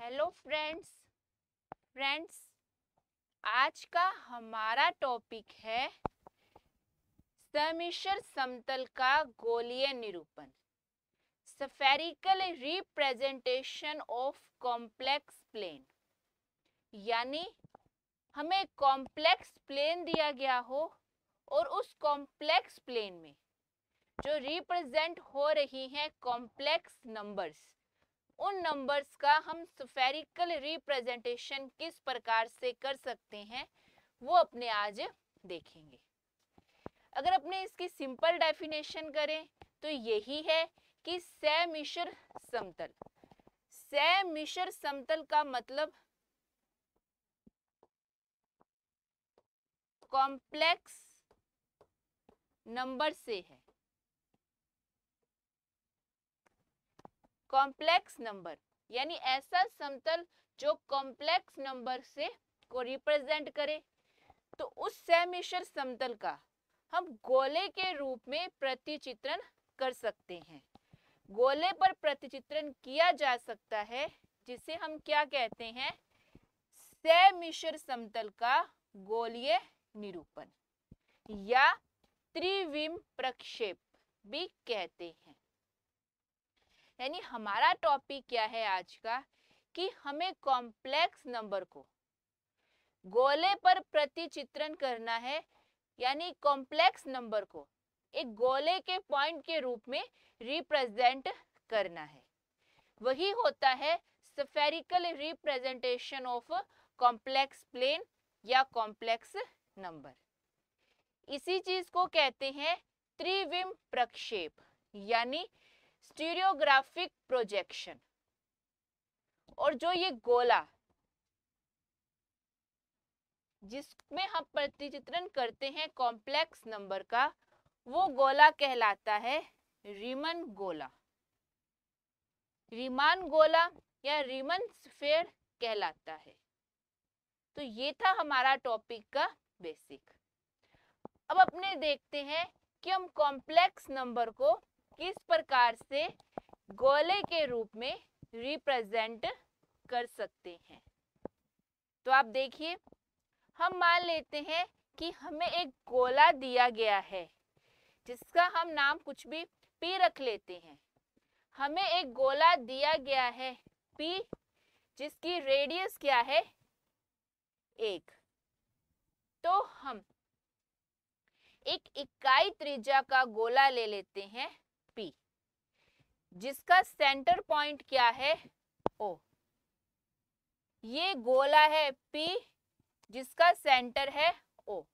Hello friends आज का हमारा टॉपिक है समिश्र समतल का गोलीय निरूपण, spherical representation of complex plane. यानी हमें कॉम्प्लेक्स प्लेन दिया गया हो और उस कॉम्प्लेक्स प्लेन में जो रिप्रेजेंट हो रही हैं कॉम्प्लेक्स नंबर्स, उन नंबर्स का हम स्फेरिकल रिप्रेजेंटेशन किस प्रकार से कर सकते हैं वो अपने आज देखेंगे। अगर अपने इसकी सिंपल डेफिनेशन करें तो यही है कि समिश्र समतल का मतलब कॉम्प्लेक्स नंबर से है। कॉम्प्लेक्स नंबर यानी ऐसा समतल जो कॉम्प्लेक्स नंबर से को रिप्रेजेंट करे, तो उस समिश्र समतल का हम गोले के रूप में प्रतिचित्रण कर सकते हैं। गोले पर प्रतिचित्रण किया जा सकता है जिसे हम क्या कहते हैं, समिश्र समतल का गोलीय निरूपण या त्रिविम प्रक्षेप भी कहते हैं। यानी हमारा टॉपिक क्या है आज का कि हमें कॉम्प्लेक्स नंबर को गोले पर प्रतिचित्रण करना है, यानी कॉम्प्लेक्स नंबर को एक गोले के पॉइंट के रूप में रिप्रेजेंट करना है। वही होता है spherical representation of complex plane या कॉम्प्लेक्स नंबर। इसी चीज को कहते हैं त्रिविम प्रक्षेप यानी स्टीरियोग्राफिक प्रोजेक्शन। और जो ये गोला जिसमें हम प्रतिचित्रण करते हैं कॉम्प्लेक्स नंबर का, वो गोला कहलाता है रीमन गोला, रीमान गोला या रीमन स्फीयर कहलाता है। तो ये था हमारा टॉपिक का बेसिक। अब अपने देखते हैं कि हम कॉम्प्लेक्स नंबर को किस प्रकार से गोले के रूप में रिप्रेजेंट कर सकते हैं। तो आप देखिए, हम मान लेते हैं कि हमें एक गोला दिया गया है जिसका हम नाम कुछ भी P रख लेते हैं। हमें एक गोला दिया गया है P जिसकी रेडियस क्या है 1। तो हम एक इकाई त्रिज्या का गोला ले लेते हैं P जिसका सेंटर पॉइंट क्या है O। ये गोला है P जिसका सेंटर है O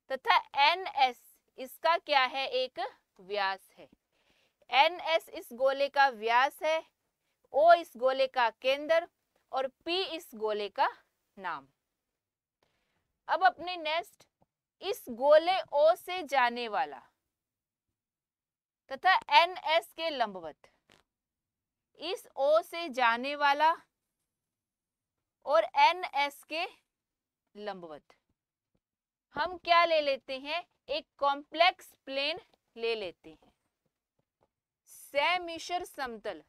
तथा NS इसका क्या है, एक व्यास है। NS इस गोले का व्यास है, O इस गोले का केंद्र और P इस गोले का नाम। अब अपने नेक्स्ट इस गोले O से जाने वाला तथा NS के लंबवत, इस O से जाने वाला और NS के लंबवत हम क्या ले लेते हैं, एक कॉम्प्लेक्स प्लेन ले लेते हैं। समिश्र समतल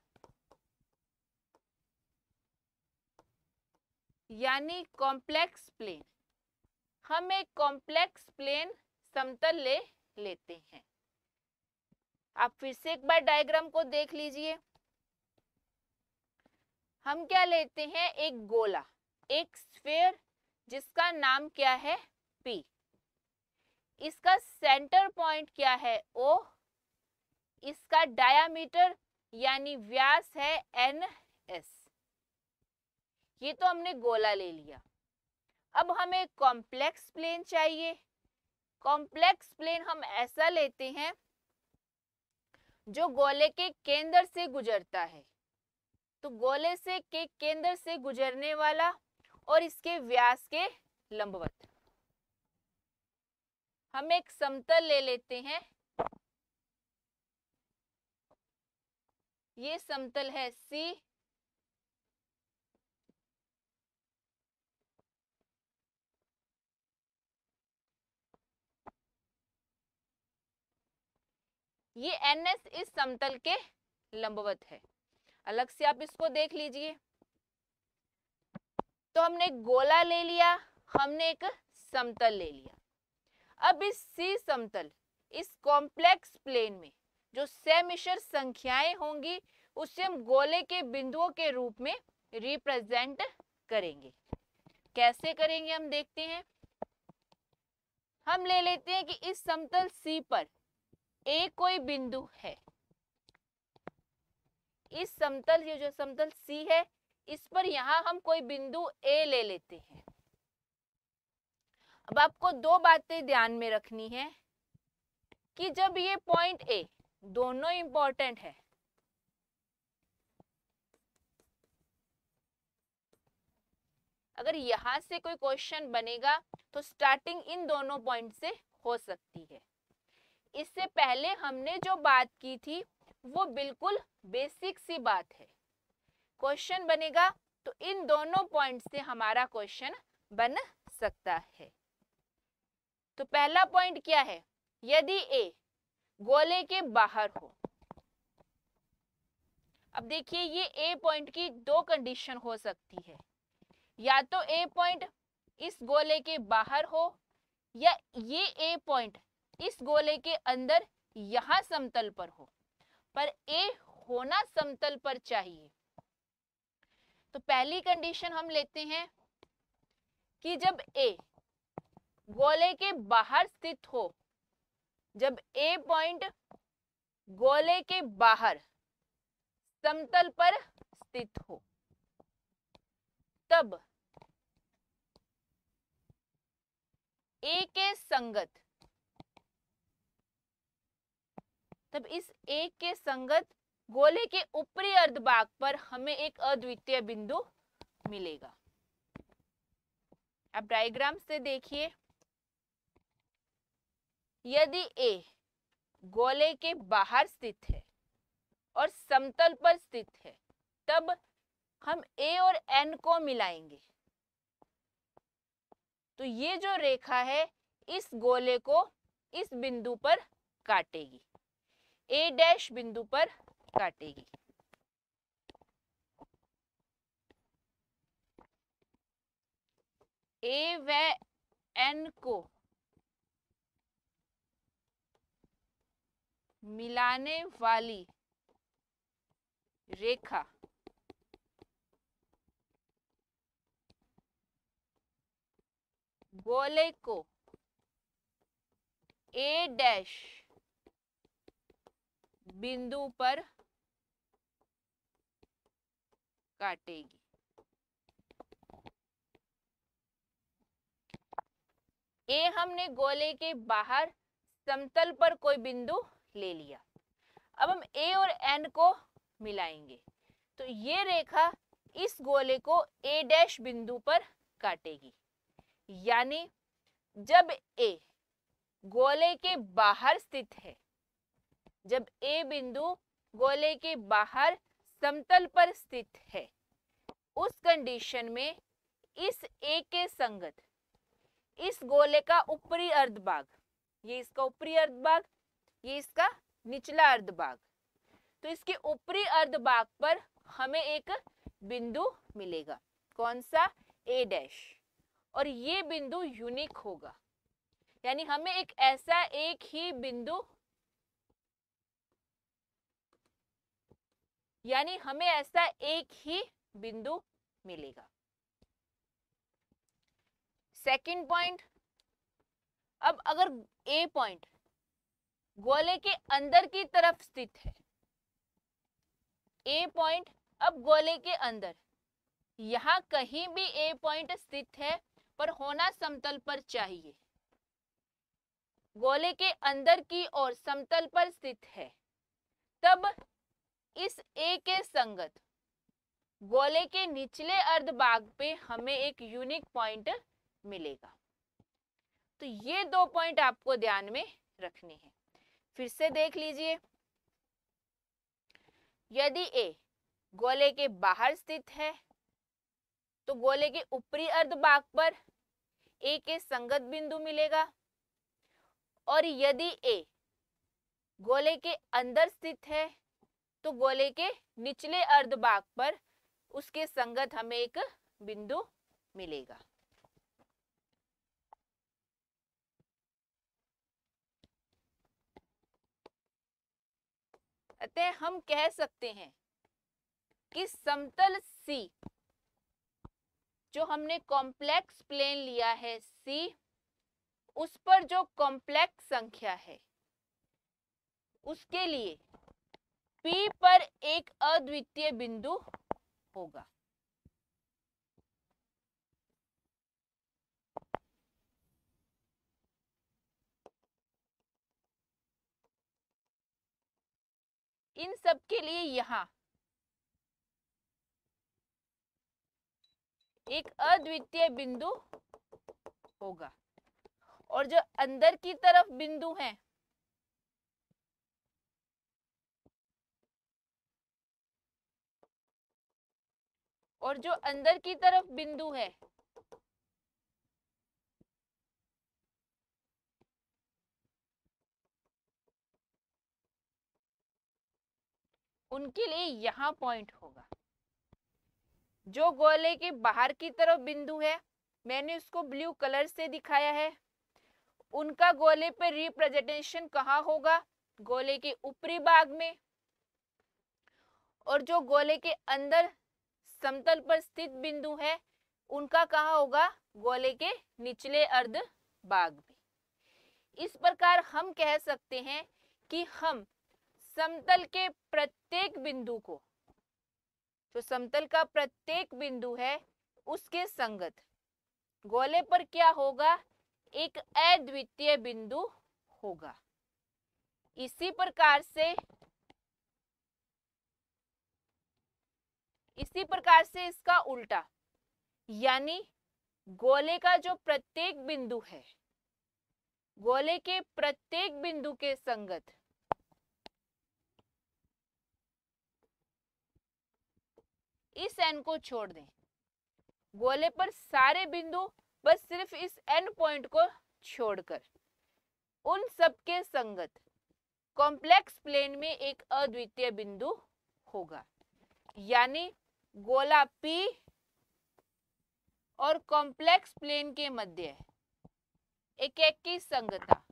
यानी कॉम्प्लेक्स प्लेन, हम एक कॉम्प्लेक्स प्लेन समतल ले लेते हैं। आप फिर से एक बार डायग्राम को देख लीजिए। हम क्या लेते हैं, एक गोला, एक स्फीयर जिसका नाम क्या है P। इसका सेंटर पॉइंट क्या है O। इसका डायामीटर यानी व्यास है NS। ये तो हमने गोला ले लिया। अब हमें कॉम्प्लेक्स प्लेन चाहिए। कॉम्प्लेक्स प्लेन हम ऐसा लेते हैं जो गोले के केंद्र से गुजरता है। तो गोले से के केंद्र से गुजरने वाला और इसके व्यास के लंबवत हम एक समतल ले लेते हैं। ये समतल है C। ये NS इस समतल के लंबवत है। अलग से आप इसको देख लीजिए। तो हमने एक गोला ले लिया, हमने एक समतल ले लिया। अब इस सी समतल, इस कॉम्प्लेक्स प्लेन में जो समिश्र संख्याएं होंगी उससे हम गोले के बिंदुओं के रूप में रिप्रेजेंट करेंगे। कैसे करेंगे हम देखते हैं। हम ले लेते हैं कि इस समतल सी पर ए कोई बिंदु है। इस समतल, ये जो समतल सी है, इस पर यहां हम कोई बिंदु ए ले लेते हैं। अब आपको दो बातें ध्यान में रखनी है कि जब ये पॉइंट ए, दोनों इंपॉर्टेंट है, अगर यहां से कोई क्वेश्चन बनेगा तो स्टार्टिंग इन दोनों पॉइंट से हो सकती है। इससे पहले हमने जो बात की थी वो बिल्कुल बेसिक सी बात है। क्वेश्चन बनेगा तो इन दोनों पॉइंट से हमारा क्वेश्चन बन सकता है। तो पहला पॉइंट क्या है, यदि ए गोले के बाहर हो। अब देखिए ये ए पॉइंट की दो कंडीशन हो सकती है, या तो ए पॉइंट इस गोले के बाहर हो या ये ए पॉइंट इस गोले के अंदर यहां समतल पर हो, पर ए होना समतल पर चाहिए। तो पहली कंडीशन हम लेते हैं कि जब ए गोले के बाहर स्थित हो, जब ए पॉइंट गोले के बाहर समतल पर स्थित हो, तब ए के संगत, तब इस ए के संगत गोले के ऊपरी अर्धभाग पर हमें एक अद्वितीय बिंदु मिलेगा। अब डायग्राम से देखिए, यदि ए गोले के बाहर स्थित है और समतल पर स्थित है, तब हम ए और एन को मिलाएंगे। तो ये जो रेखा है इस गोले को इस बिंदु पर काटेगी, ए डैश बिंदु पर काटेगी। ए व एन को मिलाने वाली रेखा गोले को ए डैश बिंदु पर काटेगी। ए हमने गोले के बाहर समतल पर कोई बिंदु ले लिया। अब हम ए और एन को मिलाएंगे, तो ये रेखा इस गोले को ए डैश बिंदु पर काटेगी। यानी जब ए गोले के बाहर स्थित है, जब ए बिंदु गोले के बाहर समतल पर स्थित है, उस कंडीशन में इस ए के संगत इस गोले का ऊपरी अर्धभाग, ये इसका ऊपरी अर्धभाग, ये इसका निचला अर्धभाग, तो इसके ऊपरी अर्धभाग पर हमें एक बिंदु मिलेगा। कौन सा? ए डैश। और ये बिंदु यूनिक होगा, यानी हमें एक ऐसा एक ही बिंदु, यानी हमें ऐसा एक ही बिंदु मिलेगा। सेकंड पॉइंट, अब अगर ए पॉइंट गोले के अंदर की तरफ स्थित है, ए पॉइंट अब गोले के अंदर, यहां कहीं भी ए पॉइंट स्थित है पर होना समतल पर चाहिए, गोले के अंदर की ओर समतल पर स्थित है, तब इस ए के संगत गोले के निचले अर्धभाग पे हमें एक यूनिक पॉइंट मिलेगा। तो ये दो पॉइंट आपको ध्यान में रखने हैं। फिर से देख लीजिए, यदि ए गोले के बाहर स्थित है तो गोले के ऊपरी अर्धभाग पर ए के संगत बिंदु मिलेगा, और यदि ए गोले के अंदर स्थित है तो गोले के निचले अर्धभाग पर उसके संगत हमें एक बिंदु मिलेगा। अतः हम कह सकते हैं कि समतल C, जो हमने कॉम्प्लेक्स प्लेन लिया है C, उस पर जो कॉम्प्लेक्स संख्या है उसके लिए P पर एक अद्वितीय बिंदु होगा। इन सब के लिए यहाँ एक अद्वितीय बिंदु होगा, और जो अंदर की तरफ बिंदु है और जो अंदर की तरफ बिंदु है उनके लिए यहाँ पॉइंट होगा। जो गोले के बाहर की तरफ बिंदु है, मैंने उसको ब्लू कलर से दिखाया है, उनका गोले पर रिप्रेजेंटेशन कहाँ होगा? गोले के ऊपरी भाग में। और जो गोले के अंदर समतल पर स्थित बिंदु है उनका कहाँ होगा? गोले के निचले अर्ध भाग में। इस प्रकार हम कह सकते हैं कि हम समतल के प्रत्येक बिंदु को, जो समतल का प्रत्येक बिंदु है उसके संगत गोले पर क्या होगा? एक अद्वितीय बिंदु होगा। इसी प्रकार से इसका उल्टा, यानी गोले का जो प्रत्येक बिंदु है, गोले के प्रत्येक बिंदु के संगत इस n को छोड़ दें। गोले पर सारे बिंदु बस सिर्फ इस n पॉइंट को छोड़कर उन सब के संगत कॉम्प्लेक्स प्लेन में एक अद्वितीय बिंदु होगा। यानी गोला P और कॉम्प्लेक्स प्लेन के मध्य एक की संगता,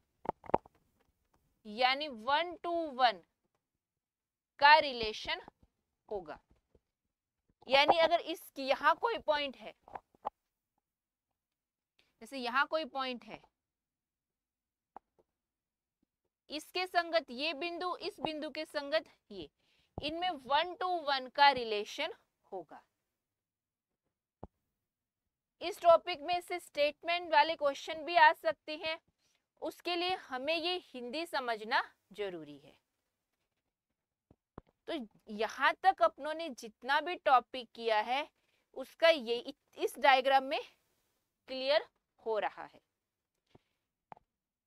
यानी 1 to 1 का रिलेशन होगा। यानी अगर इस यहाँ कोई पॉइंट है, जैसे यहाँ कोई पॉइंट है, इसके संगत ये बिंदु, इस बिंदु के संगत ये, इनमें 1 to 1 का रिलेशन होगा। इस टॉपिक में से स्टेटमेंट वाले क्वेश्चन भी आ सकते हैं, उसके लिए हमें ये हिंदी समझना जरूरी है। तो यहाँ तक अपनों ने जितना भी टॉपिक किया है उसका ये इस डायग्राम में क्लियर हो रहा है।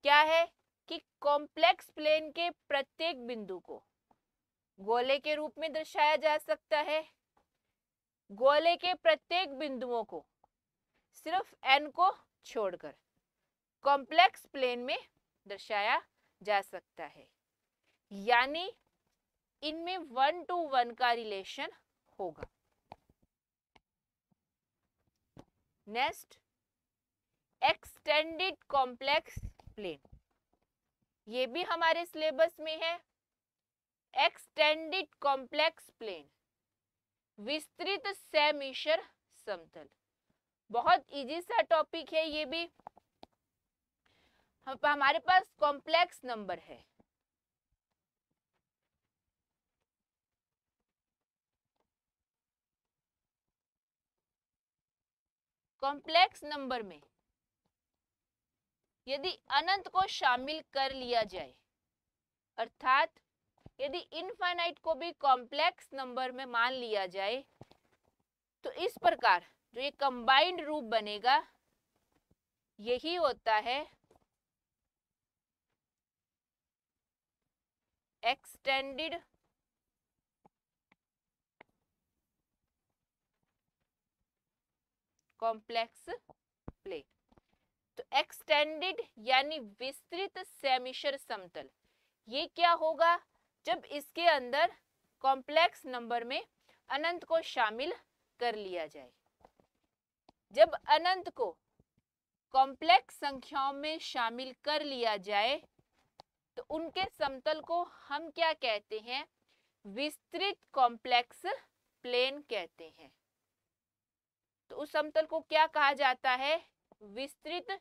क्या है कि कॉम्प्लेक्स प्लेन के प्रत्येक बिंदु को गोले के रूप में दर्शाया जा सकता है। गोले के प्रत्येक बिंदुओं को सिर्फ n को छोड़कर कॉम्प्लेक्स प्लेन में दर्शाया जा सकता है, यानी इनमें 1 to 1 का रिलेशन होगा। नेक्स्ट, एक्सटेंडेड कॉम्प्लेक्स प्लेन, ये भी हमारे सिलेबस में है। एक्सटेंडेड कॉम्प्लेक्स प्लेन, विस्तृत समिश्र समतल, बहुत इजी सा टॉपिक है ये भी। हमारे पास कॉम्प्लेक्स नंबर है, कॉम्प्लेक्स नंबर में यदि अनंत को शामिल कर लिया जाए, अर्थात यदि इनफाइनाइट को भी कॉम्प्लेक्स नंबर में मान लिया जाए, तो इस प्रकार जो ये कंबाइंड रूप बनेगा यही होता है एक्सटेंडेड कॉम्प्लेक्स प्लेन। तो एक्सटेंडेड यानी विस्तृत समिश्र समतल, ये क्या होगा? जब इसके अंदर कॉम्प्लेक्स नंबर में अनंत को शामिल कर लिया जाए। जब अनंत को कॉम्प्लेक्स संख्याओं में शामिल कर लिया जाए तो उनके समतल को हम क्या कहते हैं? विस्तृत कॉम्प्लेक्स प्लेन कहते हैं। तो उस समतल को क्या कहा जाता है? विस्तृत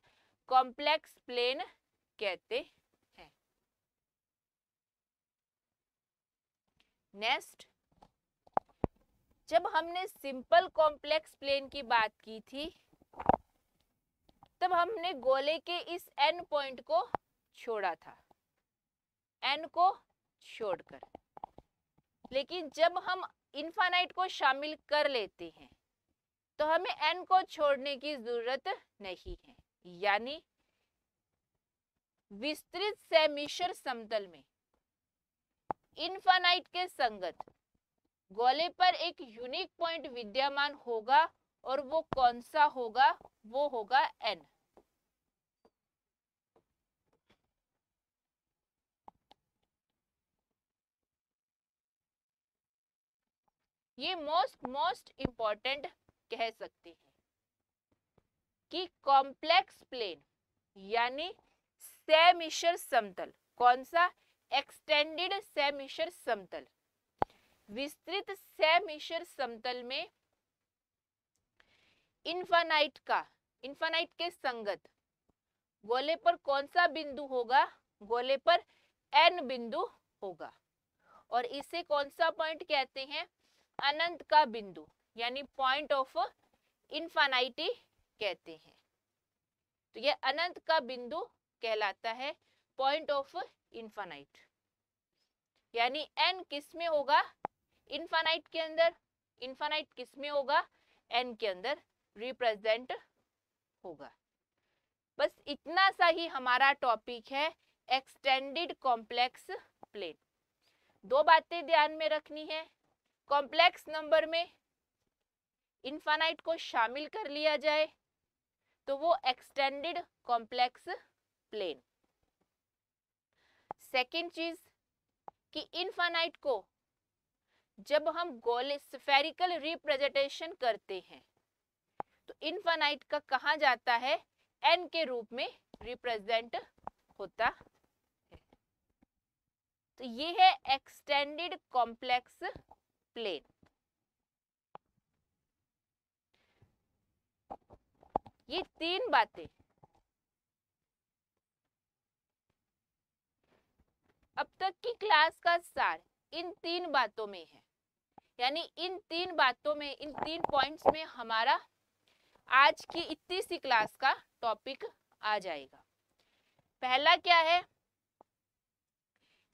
कॉम्प्लेक्स प्लेन कहते हैं। नेक्स्ट, जब हमने सिंपल कॉम्प्लेक्स प्लेन की बात की थी तब हमने गोले के इस एन पॉइंट को छोड़ा था, एन को छोड़कर। लेकिन जब हम इनफाइनाइट को शामिल कर लेते हैं तो हमें एन को छोड़ने की जरूरत नहीं है। यानी विस्तृत समिश्र समतल में इनफाइनाइट के संगत गोले पर एक यूनिक पॉइंट विद्यमान होगा और वो कौन सा होगा? वो होगा एन। ये मोस्ट इंपॉर्टेंट कह सकते हैं कि कॉम्प्लेक्स प्लेन यानी समिश्र समतल, कौन सा? एक्सटेंडेड समिश्र समतल। विस्तृत समिश्र समतल में इनफाइनाइट के संगत गोले पर कौन सा बिंदु होगा? गोले पर एन बिंदु होगा और इसे कौन सा पॉइंट कहते हैं? अनंत का बिंदु यानी पॉइंट ऑफ इनफाइनाइटी कहते हैं। तो यह अनंत का बिंदु कहलाता है, पॉइंट ऑफ इनफाइनाइट। यानी एन किस में होगा? इनफाइनाइट के अंदर। इनफाइनाइट किस में होगा? एन के अंदर रिप्रेजेंट होगा। बस इतना सा ही हमारा टॉपिक है एक्सटेंडेड कॉम्प्लेक्स प्लेन। दो बातें ध्यान में रखनी है, कॉम्प्लेक्स नंबर में इनफाइनाइट को शामिल कर लिया जाए तो वो एक्सटेंडेड कॉम्प्लेक्स प्लेन। सेकेंड चीज कि इनफाइनाइट को जब हम गोले स्फेरिकल रिप्रेजेंटेशन करते हैं तो इनफाइनाइट का कहा जाता है? एन के रूप में रिप्रेजेंट होता है। तो ये है एक्सटेंडेड कॉम्प्लेक्स प्लेन। ये तीन बातें अब तक की क्लास का सार इन तीन बातों में है। यानी इन तीन बातों में, इन तीन पॉइंट्स में हमारा आज की इतनी सी क्लास का टॉपिक आ जाएगा। पहला क्या है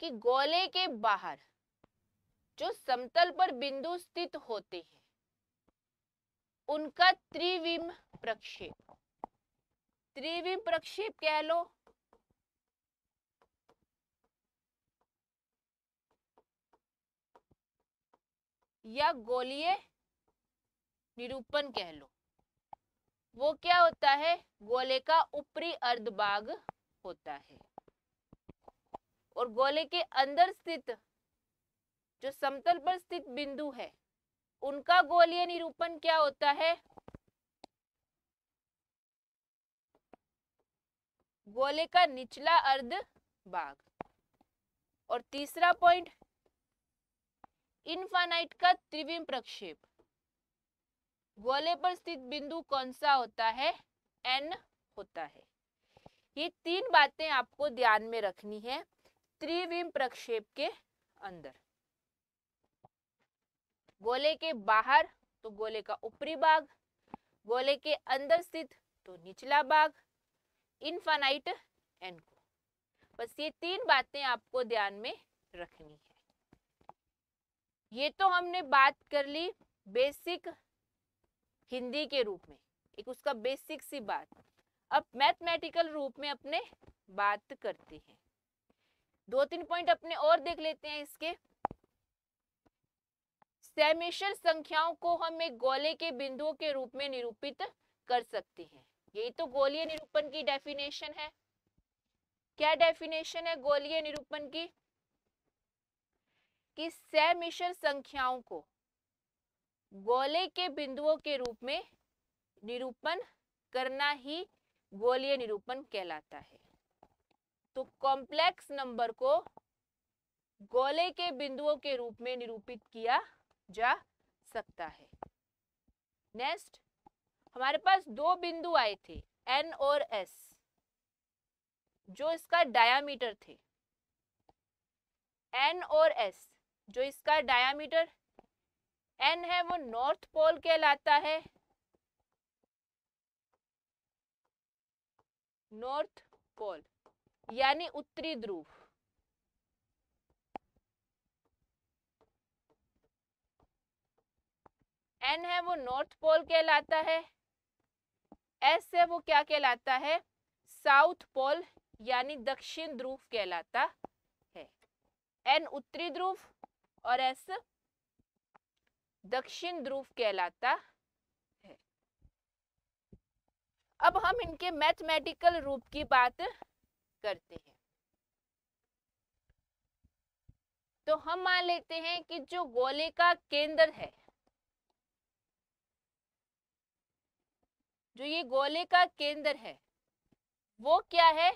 कि गोले के बाहर जो समतल पर बिंदु स्थित होते हैं उनका त्रिविम प्रक्षेप, त्रिविम प्रक्षेप कह लो या गोलीय निरूपण कह लो, वो क्या होता है? गोले का ऊपरी अर्धभाग होता है और गोले के अंदर स्थित जो समतल पर स्थित बिंदु है उनका गोलीय निरूपण क्या होता है? गोले का निचला अर्ध भाग। और तीसरा पॉइंट, इनफाइनाइट का त्रिविम प्रक्षेप, गोले पर स्थित बिंदु कौन सा होता है? एन होता है। ये तीन बातें आपको ध्यान में रखनी है त्रिविम प्रक्षेप के अंदर। गोले के बाहर तो गोले का ऊपरी भाग, गोले के अंदर स्थित तो निचला भाग, इनफाइनाइट एन को। बस ये तीन बातें आपको ध्यान में रखनी है। ये तो हमने बात कर ली बेसिक हिंदी के रूप में, एक उसका बेसिक सी बात। अब मैथमेटिकल रूप में अपने बात करते हैं। दो तीन पॉइंट अपने और देख लेते हैं इसके। समिश्र संख्याओं को हम एक गोले के बिंदुओं के रूप में निरूपित कर सकते हैं। यही तो गोलीय निरूपण की डेफिनेशन है। क्या डेफिनेशन है गोलीय निरूपण की? कि समिश्र संख्याओं को गोले के बिंदुओं के रूप में निरूपण करना ही गोलीय निरूपण कहलाता है। तो कॉम्प्लेक्स नंबर को गोले के बिंदुओं के रूप में निरूपित किया जा सकता है। नेक्स्ट, हमारे पास दो बिंदु आए थे N और S, जो इसका डायामीटर थे। N और S, जो इसका डायामीटर N है वो नॉर्थ पोल कहलाता है, नॉर्थ पोल यानी उत्तरी ध्रुव। N है वो नॉर्थ पोल कहलाता है, S है वो क्या कहलाता है, साउथ पोल यानी दक्षिण ध्रुव कहलाता है। N उत्तरी ध्रुव और S दक्षिण ध्रुव कहलाता है। अब हम इनके मैथमेटिकल रूप की बात करते हैं। तो हम मान लेते हैं कि जो गोले का केंद्र है, जो ये गोले का केंद्र है वो क्या है,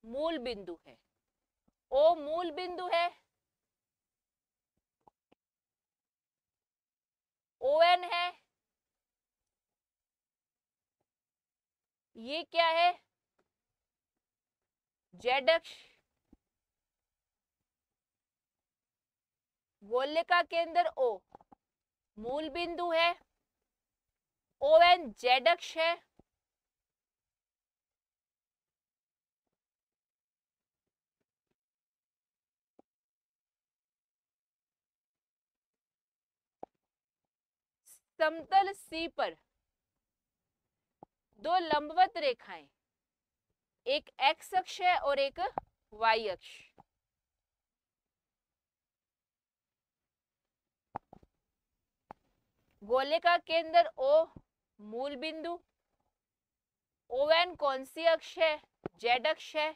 मूल बिंदु है। O मूल बिंदु है, ON है, ये क्या है, Z अक्ष। गोले का केंद्र O मूल बिंदु है, ON Z अक्ष है, समतल C पर दो लंबवत रेखाएं, एक X अक्ष है और एक Y अक्ष। गोले का केंद्र O मूल बिंदु, ON कौन सी अक्ष है, Z अक्ष है।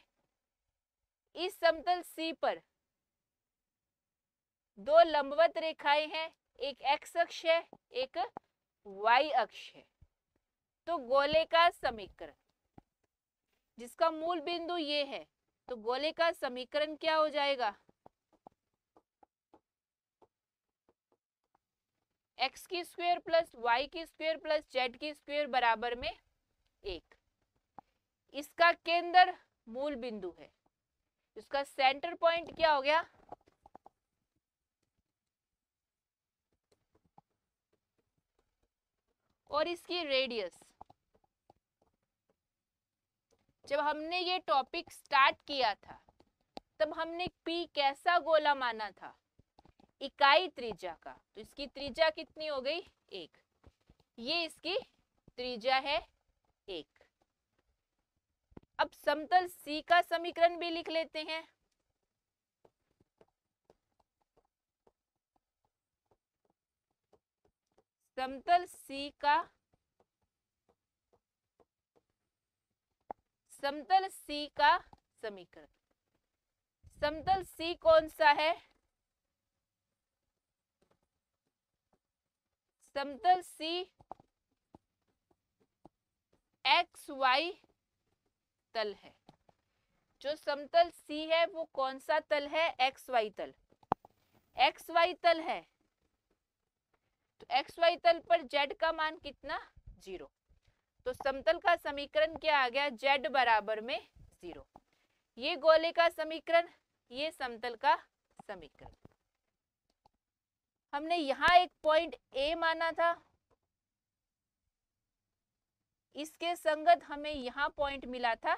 इस समतल C पर दो लंबवत रेखाएं हैं, एक X अक्ष है एक Y अक्ष है। तो गोले का समीकरण, जिसका मूल बिंदु ये है, तो गोले का समीकरण क्या हो जाएगा, x की स्क्वायर प्लस y की स्क्वायर प्लस z की स्क्वायर बराबर में 1। इसका केंद्र मूल बिंदु है, इसका सेंटर पॉइंट क्या हो गया, और इसकी रेडियस। जब हमने ये टॉपिक स्टार्ट किया था तब हमने P कैसा गोला माना था, इकाई त्रिज्या का। तो इसकी त्रिज्या कितनी हो गई, 1। ये इसकी त्रिज्या है 1। अब समतल C का समीकरण भी लिख लेते हैं। समतल C का समीकरण, समतल C कौन सा है, समतल C XY तल है। जो समतल C है वो कौन सा तल है, XY तल। XY तल है तो XY तल पर Z का मान कितना, 0। तो समतल का समीकरण क्या आ गया, Z बराबर में 0। ये गोले का समीकरण, ये समतल का समीकरण। हमने यहाँ एक पॉइंट A माना था, इसके संगत हमें यहाँ पॉइंट मिला था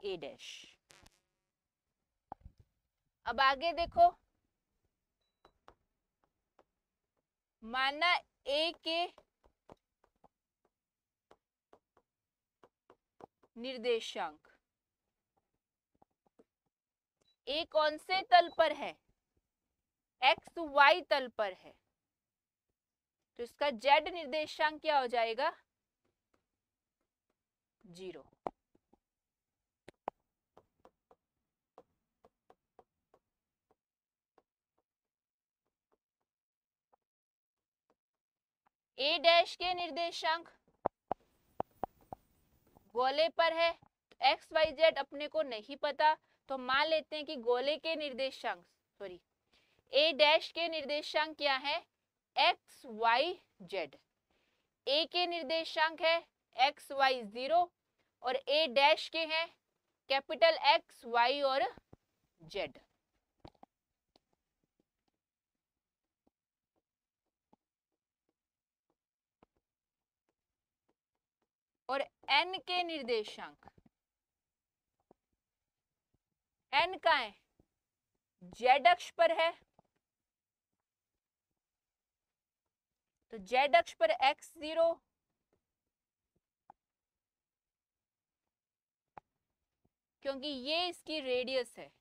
A डैश। अब आगे देखो, माना A के निर्देशांक A कौन से तल पर है, XY तल पर है। तो इसका Z निर्देशांक क्या हो जाएगा, 0। A डैश के निर्देशांक गोले पर है तो एक्स वाई जेड अपने को नहीं पता, तो मान लेते हैं कि गोले के निर्देशांक ए डैश के निर्देशांक क्या है, एक्स वाई जेड। ए के निर्देशांक है एक्स वाई 0 और ए डैश के हैं कैपिटल एक्स वाई और जेड। और एन के निर्देशांक, एन का है जेड अक्ष पर है, तो जेड अक्ष पर x0, क्योंकि ये इसकी रेडियस है।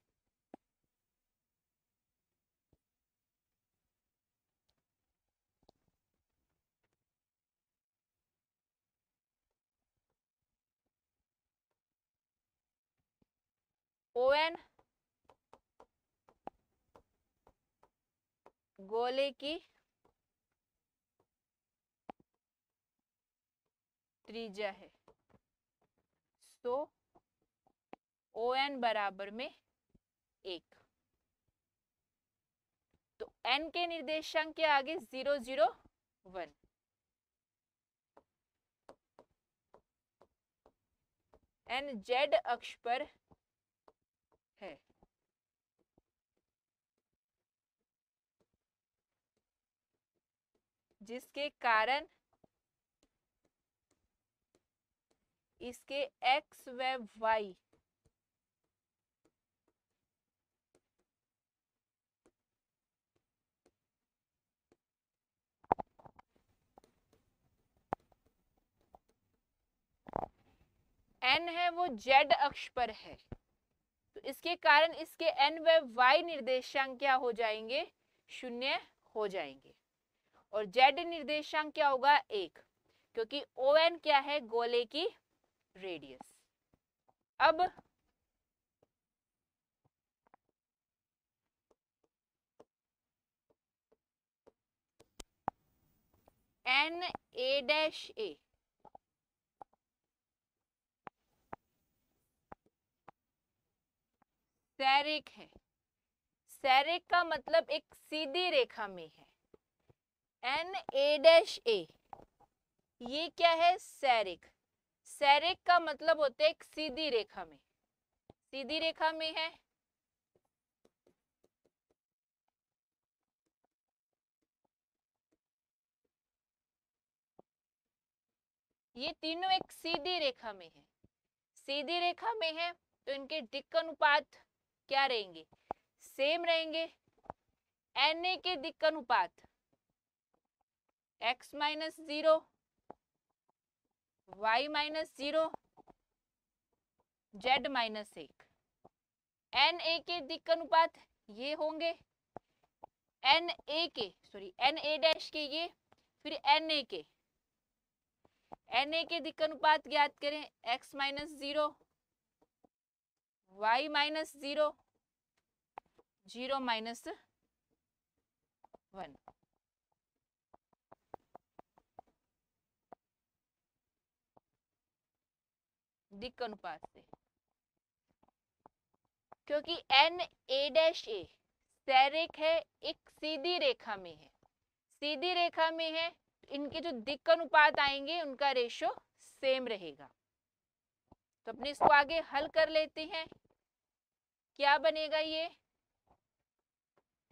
ON गोले की त्रिज्या है, तो ON बराबर में 1। तो n के निर्देशांक के आगे 0 0 1, n z अक्ष पर है, जिसके कारण इसके x व y n है वो z अक्ष पर है, तो इसके कारण इसके n व y निर्देशांक क्या हो जाएंगे, 0 हो जाएंगे। और z निर्देशांक क्या होगा, 1, क्योंकि ON क्या है, गोले की रेडियस। अब N A dash A ceric है। सैरिक का मतलब एक सीधी रेखा में है। एन ए डैश ए ये क्या है, सैरिक। सैरिक का मतलब होता है एक सीधी रेखा में, सीधी रेखा में है। ये तीनों एक सीधी रेखा में है। सीधी रेखा में है तो इनके दिक् अनुपात क्या रहेंगे, सेम रहेंगे। एन ए के दिक् अनुपात x minus 0, y minus 0, z minus 1। N A के दिक् अनुपात ये होंगे, एन ए डैश के ये, फिर एन ए के दिक् अनुपात ज्ञात करें, x minus 0, y minus 0, 0 minus 1। दिक् अनुपात से, क्योंकि N A dash A ceric है, एक सीधी रेखा में है। सीधी रेखा में है तो इनके जो दिक् अनुपात आएंगे उनका रेशो सेम रहेगा। तो अपने इसको आगे हल कर लेते हैं। क्या बनेगा, ये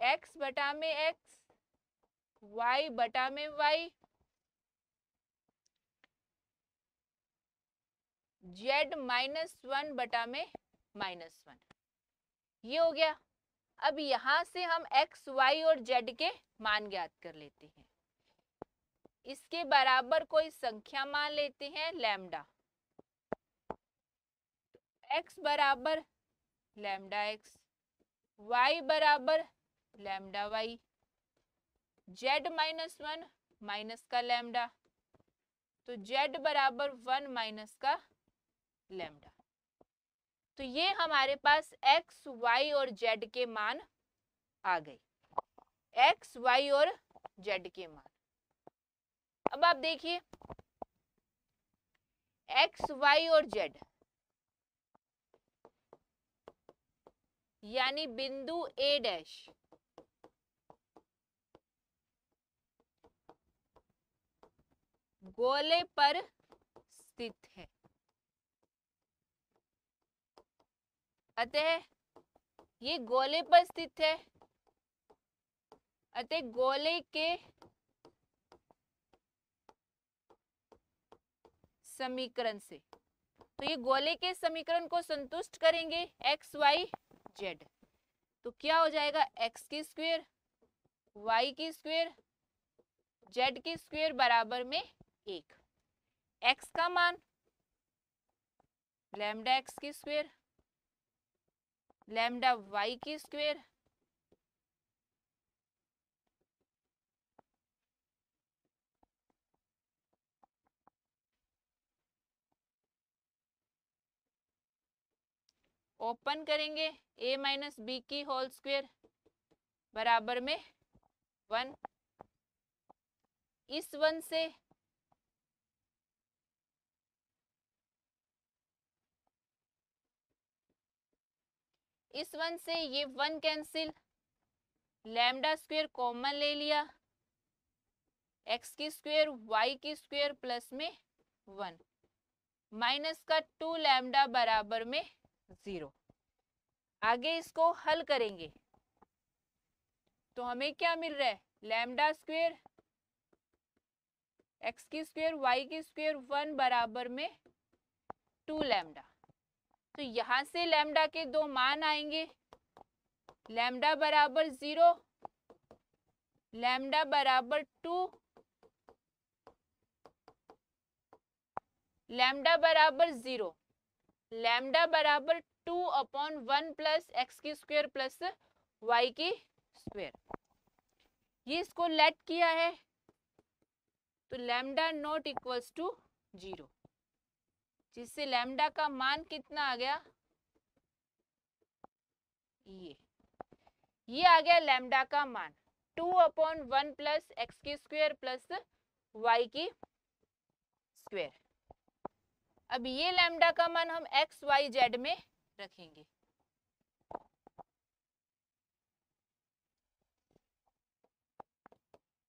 x बटा में x, y बटा में y, z माइनस 1 बटा में माइनस 1, ये हो गया। अब यहां से हम x, y और z के मान ज्ञात कर लेते हैं। इसके बराबर कोई संख्या मान लेते हैं, लैम्डा। x बराबर लैम्डा x, y बराबर lambda y, z minus 1 minus का लैम्डा, तो z बराबर 1 माइनस का लैम्डा। तो ये हमारे पास x, y और z के मान आ गए, x, y और z के मान। अब आप देखिए एक्स वाई और जेड यानी बिंदु ए डैश गोले पर स्थित है। अतः ये गोले पर स्थित है, अतः गोले के समीकरण से, तो ये गोले के समीकरण को संतुष्ट करेंगे एक्स वाई जेड। तो क्या हो जाएगा, एक्स की स्क्वायर वाई की स्क्वायर जेड की स्क्वायर बराबर में 1। एक्स का मान लैम्डा एक्स की स्क्वायर लैम्डा वाई की स्क्वायर ओपन करेंगे a माइनस बी की होल स्क्वायर बराबर में 1। इस 1 से ये 1 कैंसिल, लैम्डा स्क्वायर कॉमन ले लिया, एक्स की स्क्वायर वाई की स्क्वायर प्लस में 1 माइनस का 2 लैम्डा बराबर में 0। आगे इसको हल करेंगे तो हमें क्या मिल रहा है, लैम्डा स्क्वायर एक्स की स्क्वायर वाई की स्क्वायर 1 बराबर में 2 लैम्डा। तो यहां से लैम्डा के दो मान आएंगे, लैम्डा बराबर 0 लैम्डा बराबर 2 लैम्डा बराबर 0 लैम्डा बराबर 2/1 प्लस एक्स की स्क्वायर प्लस वाई की स्क्वायर। ये इसको लेट किया है तो लैम्डा नॉट इक्वल्स टू 0, जिससे लैम्डा का मान कितना आ गया, ये आ गया लैम्डा का मान 2/1 प्लस एक्स की स्क्वायर प्लस वाई की स्क्वायर। अब ये लैम्डा का मान हम एक्स वाई जेड में रखेंगे।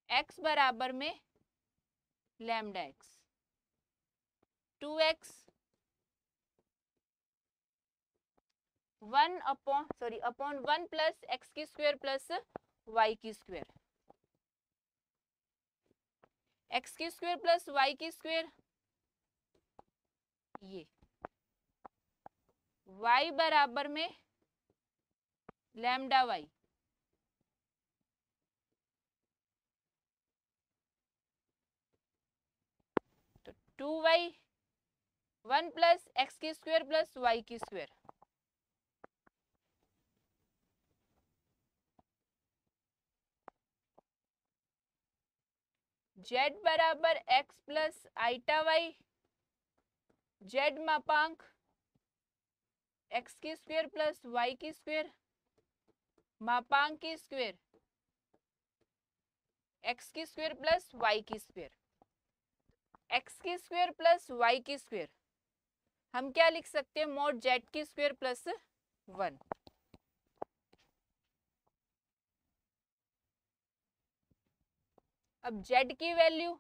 एक्स बराबर में lambda x 2x 1 plus x की स्क्वायर प्लस वाई की स्क्वायर, एक्स की स्क्वायर प्लस वाई की स्क्वायर, ये y बराबर में लैम्डा वाई तो 2y 1 प्लस एक्स की स्क्वायर प्लस वाई की स्क्वायर, z बराबर x plus iota y, z मापांक एक्स की स्क्वायर प्लस वाई की स्क्वायर मापांक की स्क्वायर एक्स की स्क्वायर प्लस वाई की स्क्वायर, एक्स की स्क्वायर प्लस वाई की स्क्वायर हम क्या लिख सकते हैं, मॉड जेड की स्क्वायर प्लस 1। अब z की वैल्यू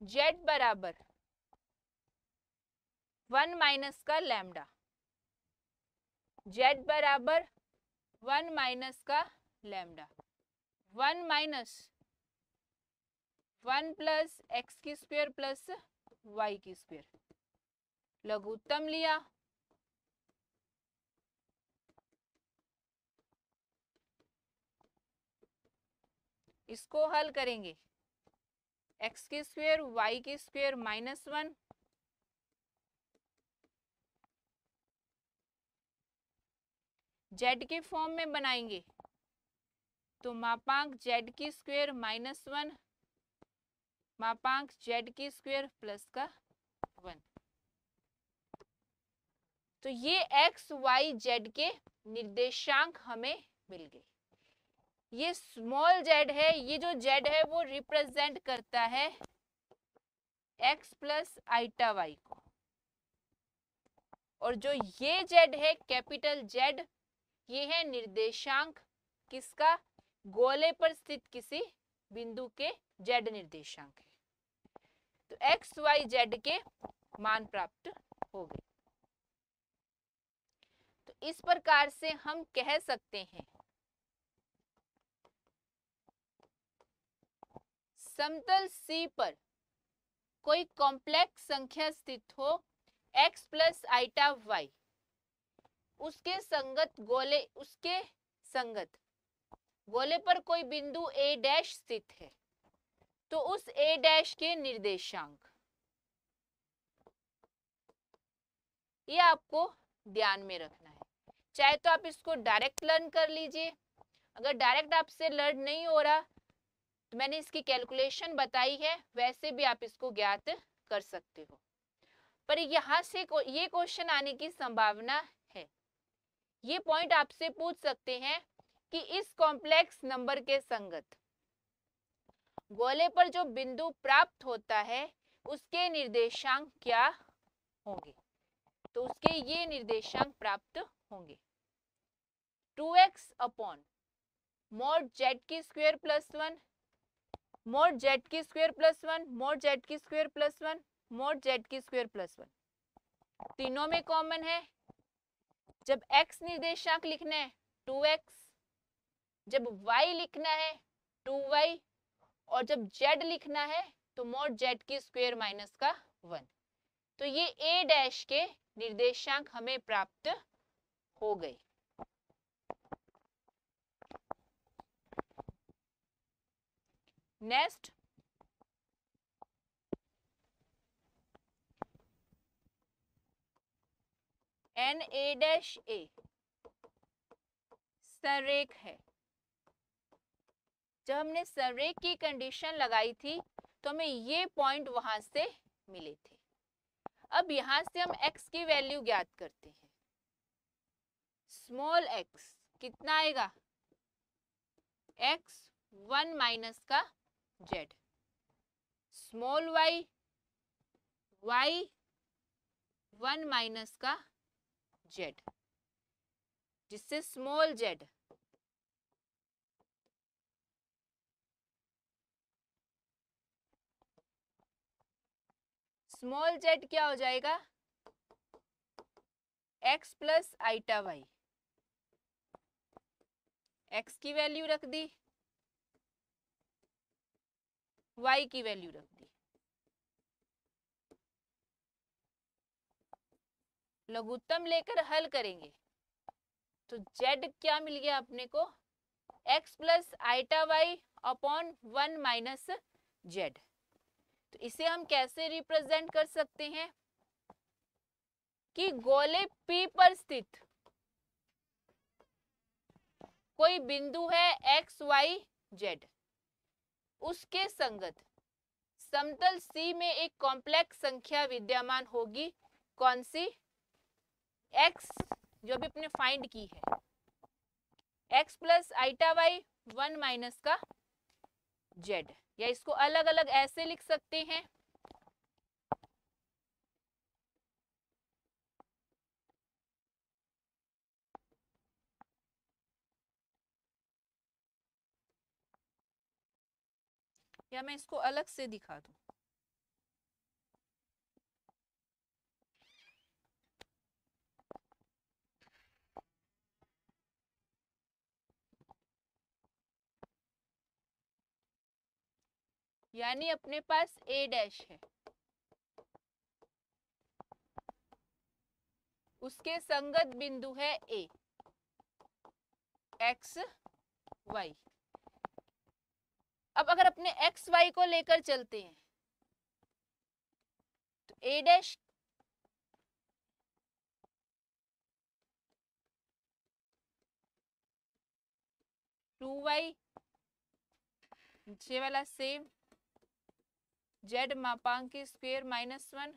z बराबर 1 माइनस का लैम्डा, z बराबर 1 माइनस का लैम्डा 1 माइनस 1 प्लस एक्स की स्क्वायर प्लस वाई की स्क्वायर, लघुत्तम लिया, इसको हल करेंगे एक्स की स्क्वायर वाई की स्क्वायर -1 जेड के फॉर्म में बनाएंगे तो मापांक जेड की स्क्वायर -1 मापांक जेड की स्क्वायर प्लस का 1। तो ये एक्स वाई जेड के निर्देशांक हमें मिल गए। ये स्मॉल जेड है, ये जो जेड है वो रिप्रेजेंट करता है x प्लस आइटा वाई को, और जो ये z है कैपिटल Z, ये है निर्देशांक किसका, गोले पर स्थित किसी बिंदु के z निर्देशांक है। तो x y z के मान प्राप्त हो गए। तो इस प्रकार से हम कह सकते हैं समतल C पर कोई कॉम्प्लेक्स संख्या स्थित हो x प्लस आइटा y, उसके संगत गोले पर कोई बिंदु a डैश स्थित है, तो उस a डैश के निर्देशांक, ये आपको ध्यान में रखना है। चाहे तो आप इसको डायरेक्ट लर्न कर लीजिए, अगर डायरेक्ट आपसे लर्न नहीं हो रहा तो मैंने इसकी कैलकुलेशन बताई है, वैसे भी आप इसको ज्ञात कर सकते हो। पर यहाँ से ये क्वेश्चन आने की संभावना है, ये पॉइंट आपसे पूछ सकते हैं कि इस कॉम्प्लेक्स नंबर के संगत गोले पर जो बिंदु प्राप्त होता है उसके निर्देशांक क्या होंगे, तो उसके ये निर्देशांक प्राप्त होंगे 2x अपॉन mod z की स्क्वायर प्लस 1, mod z की स्क्वायर प्लस 1, mod z की स्क्वायर प्लस 1, mod z की स्क्वायर प्लस 1, तीनों में कॉमन है। जब x निर्देशांक लिखना है 2x, जब y लिखना है 2y, और जब z लिखना है तो mod z की स्क्वायर माइनस का 1। तो ये a डैश के निर्देशांक हमें प्राप्त हो गए। नेक्स्ट, एन ए डैश ए संरेख है। जब हमने संरेख की कंडीशन लगाई थी तो हमें ये पॉइंट वहां से मिले थे। अब यहां से हम x की वैल्यू ज्ञात करते हैं। स्मॉल x कितना आएगा, x 1 माइनस का z, small y y 1 minus का z, जिससे स्मॉल z स्मॉल z क्या हो जाएगा, x plus iota y, x की वैल्यू रख दी, y की वैल्यू रख दी, लघुत्तम लेकर हल करेंगे तो z क्या मिल गया अपने को, x plus iota y upon 1 minus z। तो इसे हम कैसे रिप्रेजेंट कर सकते हैं कि गोले P पर स्थित कोई बिंदु है x y z, उसके संगत समतल C में एक कॉम्प्लेक्स संख्या विद्यमान होगी। कौन सी, x जो भी अपने फाइंड की है, x plus iota y 1 minus का z, या इसको अलग अलग ऐसे लिख सकते हैं, या मैं इसको अलग से दिखा दूं। यानी अपने पास a डैश है, उसके संगत बिंदु है a, x y। अब अगर अपने x y को लेकर चलते हैं तो a डैश टू वाई, नीचे वाला सेम, z मापांक की स्क्वायर माइनस 1,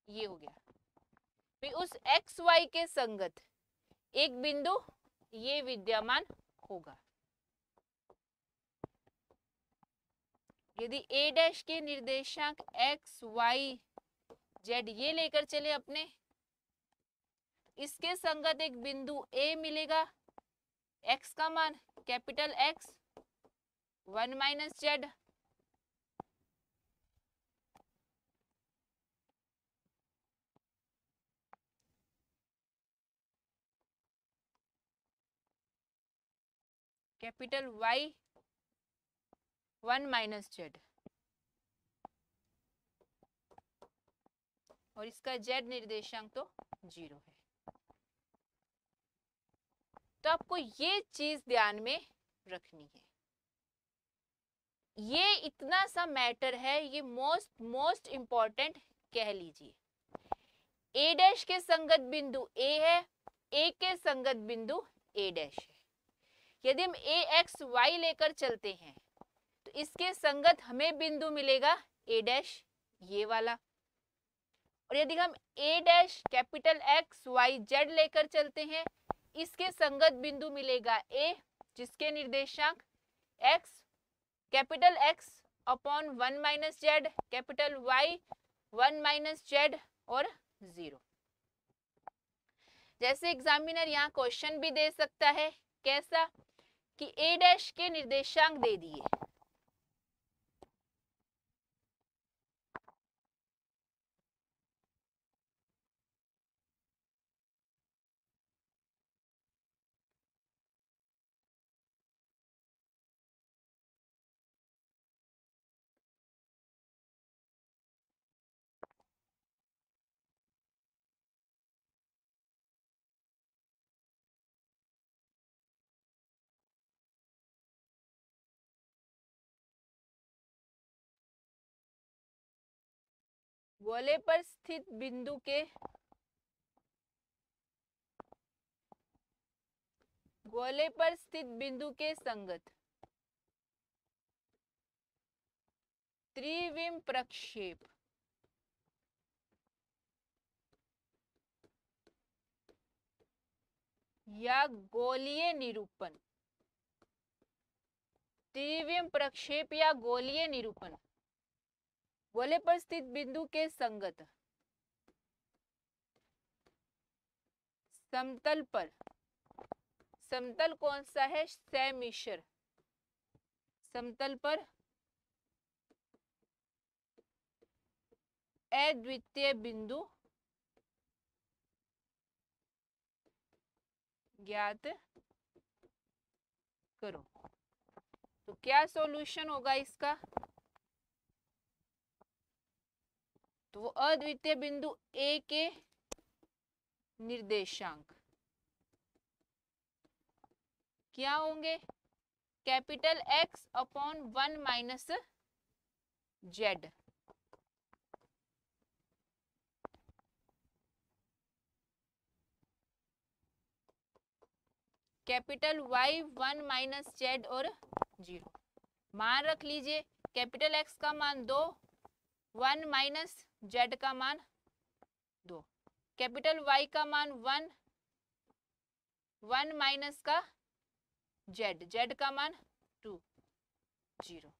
ये हो गया। फिर उस x y के संगत एक बिंदु ये विद्यमान होगा। यदि a डैश के निर्देशांक x, y, z ये लेकर चले अपने, इसके संगत एक बिंदु a मिलेगा, x का मान capital X 1 minus Z, capital Y 1 minus Z, और इसका z निर्देशांक तो 0 है। तो आपको ये चीज ध्यान में रखनी है, ये इतना सा मैटर है, ये मोस्ट इंपॉर्टेंट कह लीजिए। a डैश के संगत बिंदु a है, a के संगत बिंदु a डैश है। यदि हम a x y लेकर चलते हैं तो इसके संगत हमें बिंदु मिलेगा a डैश ये वाला, और यदि हम a dash capital X Y Z लेकर चलते हैं, इसके संगत बिंदु मिलेगा a, जिसके निर्देशांक x capital X upon 1 minus Z, capital Y 1 minus Z और 0। जैसे एग्जामिनर यहाँ क्वेश्चन भी दे सकता है, कैसा कि a डैश के निर्देशांक दे दिए, गोले पर स्थित बिंदु के संगत त्रिविम प्रक्षेप या गोलीय निरूपण, त्रिविम प्रक्षेप या गोलीय निरूपण, गोले पर स्थित बिंदु के संगत समतल पर, समतल कौन सा है, समिश्र समतल पर अद्वितीय बिंदु ज्ञात करो। तो क्या सॉल्यूशन होगा इसका, तो अद्वितीय बिंदु A के निर्देशांक क्या होंगे, capital X upon 1 minus Z, capital Y 1 minus Z और 0। मान रख लीजिए, कैपिटल X का मान 2, 1 माइनस जेड का मान 2, कैपिटल Y का मान 1, 1 माइनस का जेड, जेड का मान 2, 0,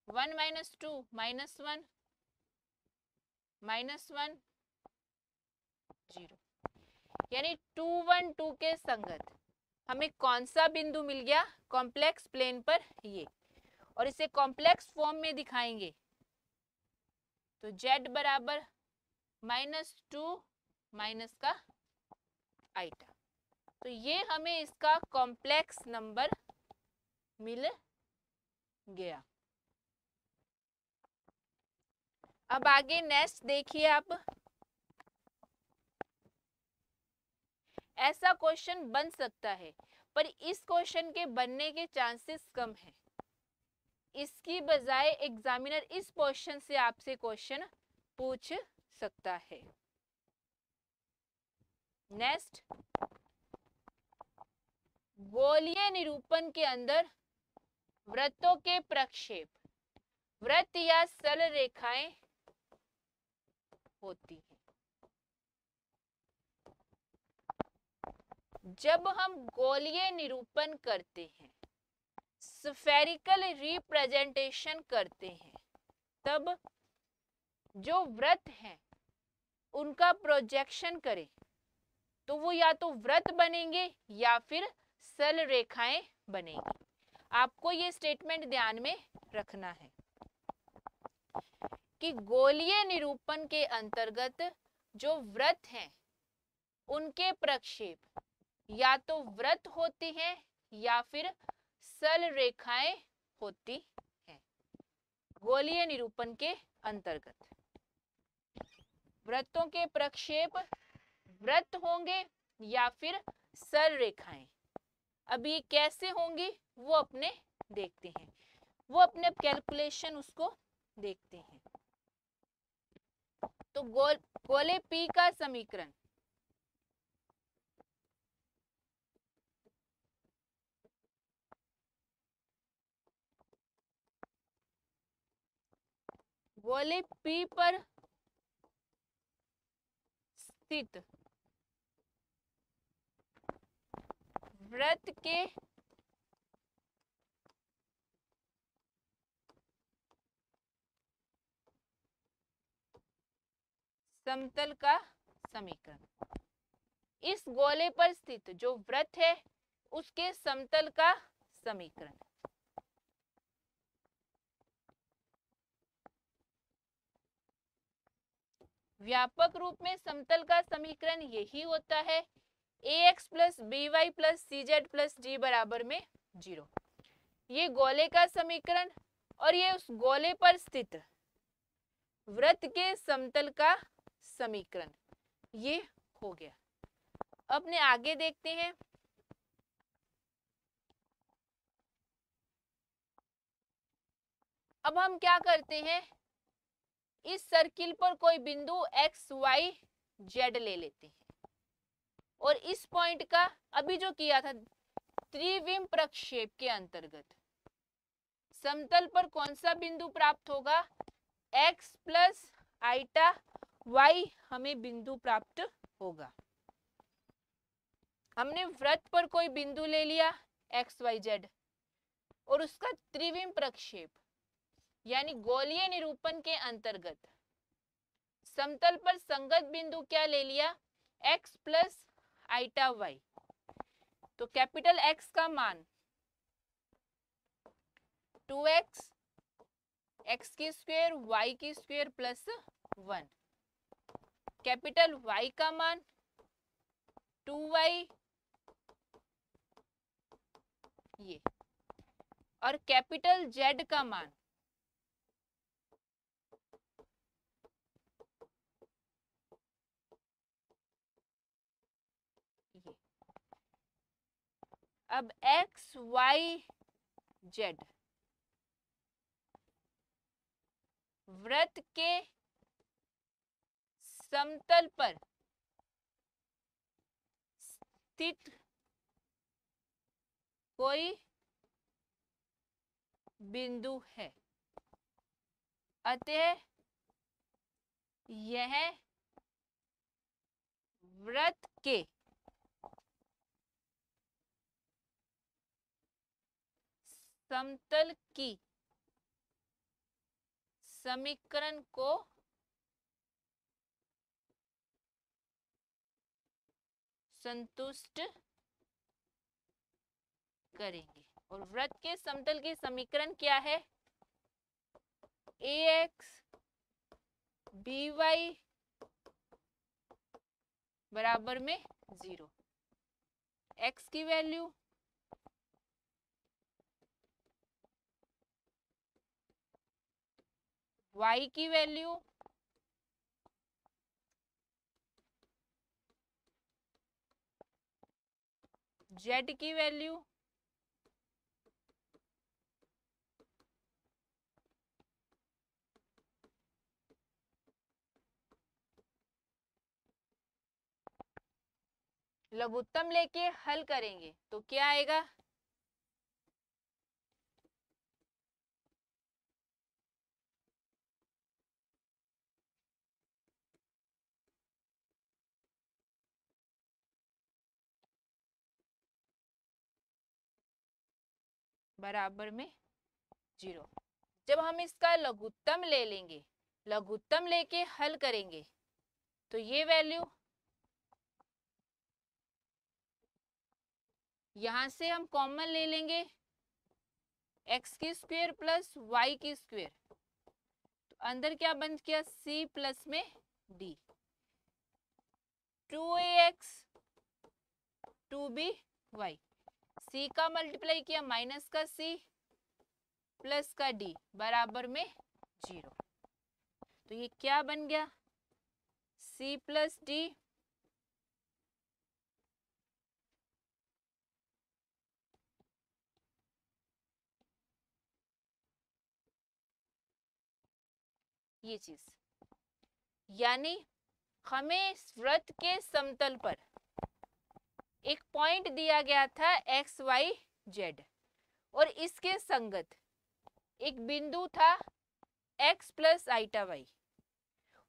1 माइनस 2 माइनस 1, माइनस 1, 0, यानी 2 1 2 के संगत हमें कौन सा बिंदु मिल गया, कॉम्प्लेक्स प्लेन पर ये, और इसे कॉम्प्लेक्स फॉर्म में दिखाएंगे तो z बराबर -2 माइनस का आइटा, तो ये हमें इसका कॉम्प्लेक्स नंबर मिल गया। अब आगे नेक्स्ट देखिए आप, ऐसा क्वेश्चन बन सकता है पर इस क्वेश्चन के बनने के चांसेस कम है, इसकी बजाय एग्जामिनर इस क्वेश्चन से आपसे क्वेश्चन पूछ सकता है। नेक्स्ट, गोलीय निरूपण के अंदर वृत्तों के प्रक्षेप, वृत्त या सरल रेखाएं होती हैं। जब हम गोलीय निरूपण करते हैं, स्फेरिकल रिप्रेजेंटेशन करते हैं, तब जो वृत्त हैं उनका प्रोजेक्शन करें तो वो या तो वृत्त बनेंगे या फिर सरल रेखाएं बनेंगी। आपको ये स्टेटमेंट ध्यान में रखना है कि गोलीय निरूपण के अंतर्गत जो वृत्त हैं उनके प्रक्षेप या तो वृत्त होती हैं या फिर सरल रेखाएं होती हैं। गोलीय निरूपण के अंतर्गत वृत्तों के प्रक्षेप वृत्त होंगे या फिर सरल रेखाएं। अब ये कैसे होंगी वो अपने देखते हैं, वो अपने कैलकुलेशन उसको देखते हैं। तो गोले P का समीकरण गोले P पर स्थित वृत्त के समतल का समीकरण। इस गोले पर स्थित जो वृत्त है उसके समतल का समीकरण। व्यापक रूप में समतल का समीकरण यही होता है ax plus b y plus c z plus d बराबर में 0। ये गोले का समीकरण और ये उस गोले पर स्थित वृत्त के समतल का समीकरण ये हो गया। अपने आगे देखते हैं। अब हम क्या करते हैं, इस सर्किल पर कोई बिंदु x y z ले लेते हैं और इस पॉइंट का अभी जो किया था त्रिविम प्रक्षेप के अंतर्गत समतल पर कौन सा बिंदु प्राप्त होगा, x प्लस आइटा y हमें बिंदु प्राप्त होगा। हमने वृत्त पर कोई बिंदु ले लिया x y z और उसका त्रिविम प्रक्षेप यानी गोलीय निरूपण के अंतर्गत समतल पर संगत बिंदु क्या ले लिया, x प्लस आइटा y। तो कैपिटल X का मान 2x x की स्क्वायर y की स्क्वायर प्लस 1, कैपिटल Y का मान 2y ये, और कैपिटल Z का मान ये। अब x y z वृत्त के समतल पर स्थित कोई बिंदु है, अतः यह वृत्त के समतल की समीकरण को संतुष्ट करेंगे। और वृत्त के समतल की समीकरण क्या है, ax by बराबर में 0, x की वैल्यू y की वैल्यू z की वैल्यू लघुत्तम लेके हल करेंगे तो क्या आएगा, बराबर में 0। जब हम इसका लघुत्तम ले लेंगे, लघुत्तम लेके हल करेंगे तो ये वैल्यू यहां से हम कॉमन ले लेंगे, x की स्क्वायर प्लस y की स्क्वायर, तो अंदर क्या बन गया, c प्लस में d, 2ax 2by, c का मल्टीप्लाई किया माइनस का c प्लस का d बराबर में 0। तो ये क्या बन गया, c प्लस d ये चीज, यानी हमें इस वृत्त के समतल पर एक पॉइंट दिया गया था एक्स वाई जेड, और इसके संगत एक बिंदु था x प्लस आइटा वाई,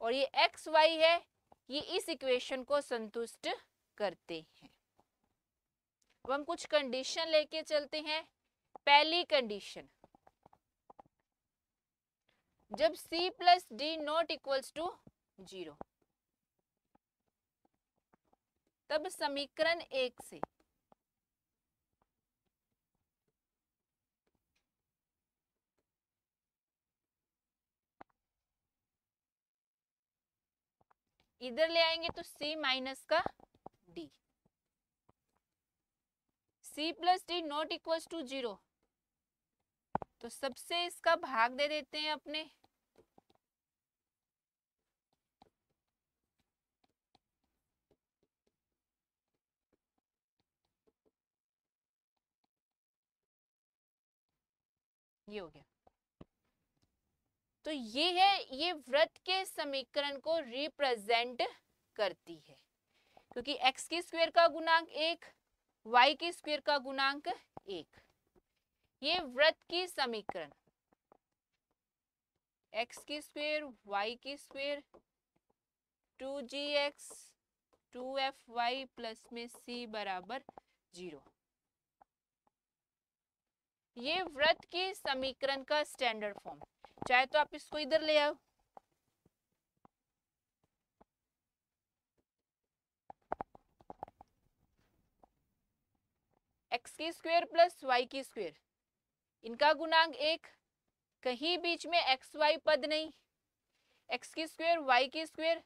और ये एक्स वाई है, ये इस इक्वेशन को संतुष्ट करते हैं। अब हम कुछ कंडीशन लेके चलते हैं। पहली कंडीशन, जब c plus d not equals to 0, तब समीकरण 1 से इधर ले आएंगे तो c माइनस का d, c plus d not equals to 0, तो सबसे इसका भाग दे देते हैं अपने, ये हो गया। तो ये है, ये वृत्त के समीकरण को रिप्रेजेंट करती है, क्योंकि x की स्क्वायर का गुणांक 1, y की स्क्वायर का गुणांक 1, ये वृत्त की समीकरण x की स्क्वायर y की स्क्वायर 2gx 2fy प्लस में c बराबर 0, ये वृत्त की समीकरण का स्टैंडर्ड फॉर्म। चाहे तो आप इसको इधर ले आओ, x की स्क्वायर प्लस y की स्क्वायर, इनका गुणांक 1, कहीं बीच में एक्स वाई पद नहीं, x की स्क्वायर y की स्क्वायर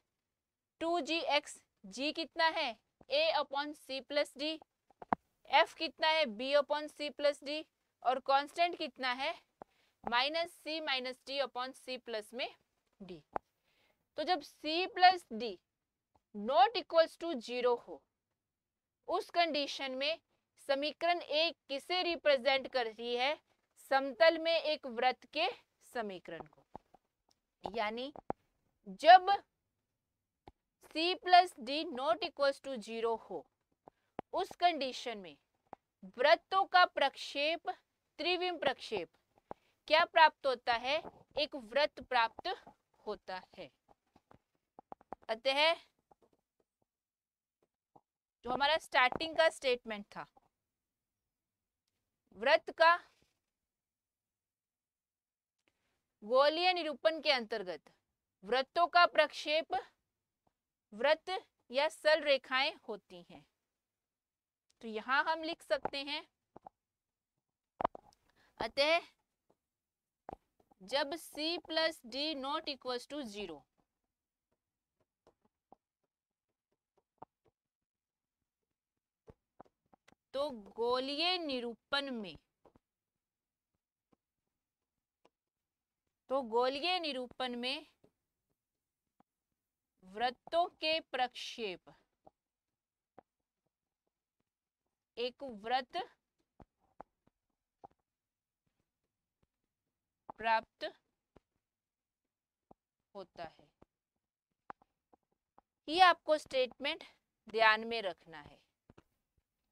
2gx, g कितना है a अपॉन c प्लस डी, f कितना है b अपॉन c प्लस डी, और कांस्टेंट कितना है minus c minus d upon c plus में d। तो जब c plus d not equals to 0 हो, उस कंडीशन में समीकरण 1 किसे रिप्रेजेंट करती है, समतल में एक वृत्त के समीकरण को। यानी जब c plus d not equals to 0 हो, उस कंडीशन में वृत्तों का प्रक्षेप, त्रिविम प्रक्षेप क्या प्राप्त होता है, एक वृत्त प्राप्त होता है। अतः जो हमारा स्टार्टिंग का स्टेटमेंट था, वृत्त का गोलीय निरूपण के अंतर्गत वृत्तों का प्रक्षेप वृत्त या सरल रेखाएं होती हैं। तो यहां हम लिख सकते हैं, अतः जब c plus d not equals to 0, तो गोलीय निरूपण में वृत्तों के प्रक्षेप एक वृत्त प्राप्त होता है। ये आपको स्टेटमेंट ध्यान में रखना है।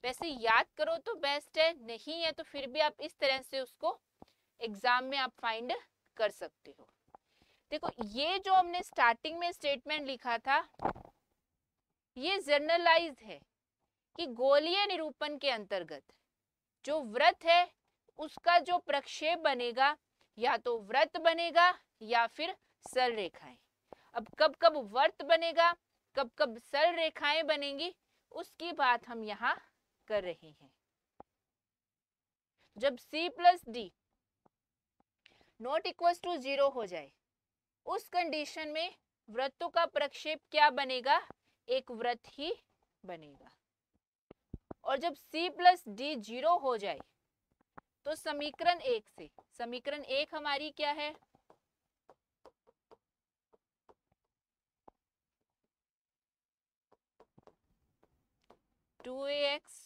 वैसे याद करो तो बेस्ट है, नहीं है तो फिर भी आप इस तरह से उसको एग्जाम में आप फाइंड कर सकते हो। देखो, ये जो हमने स्टार्टिंग में स्टेटमेंट लिखा था, ये जनरलाइज्ड है कि गोलीय निरूपण के अंतर्गत जो वृत्त है उसका जो प्रक्षेप बनेगा या तो वृत्त बनेगा या फिर सरल रेखाएं। अब कब कब वृत्त बनेगा, कब कब सरल रेखाएं बनेंगी, उसकी बात हम यहाँ कर रहे हैं। जब c plus d not equal to 0 हो जाए, उस कंडीशन में वृत्तों का प्रक्षेप क्या बनेगा, एक वृत्त ही बनेगा। और जब c प्लस डी 0 हो जाए तो समीकरण 1 से, समीकरण 1 हमारी क्या है, two a x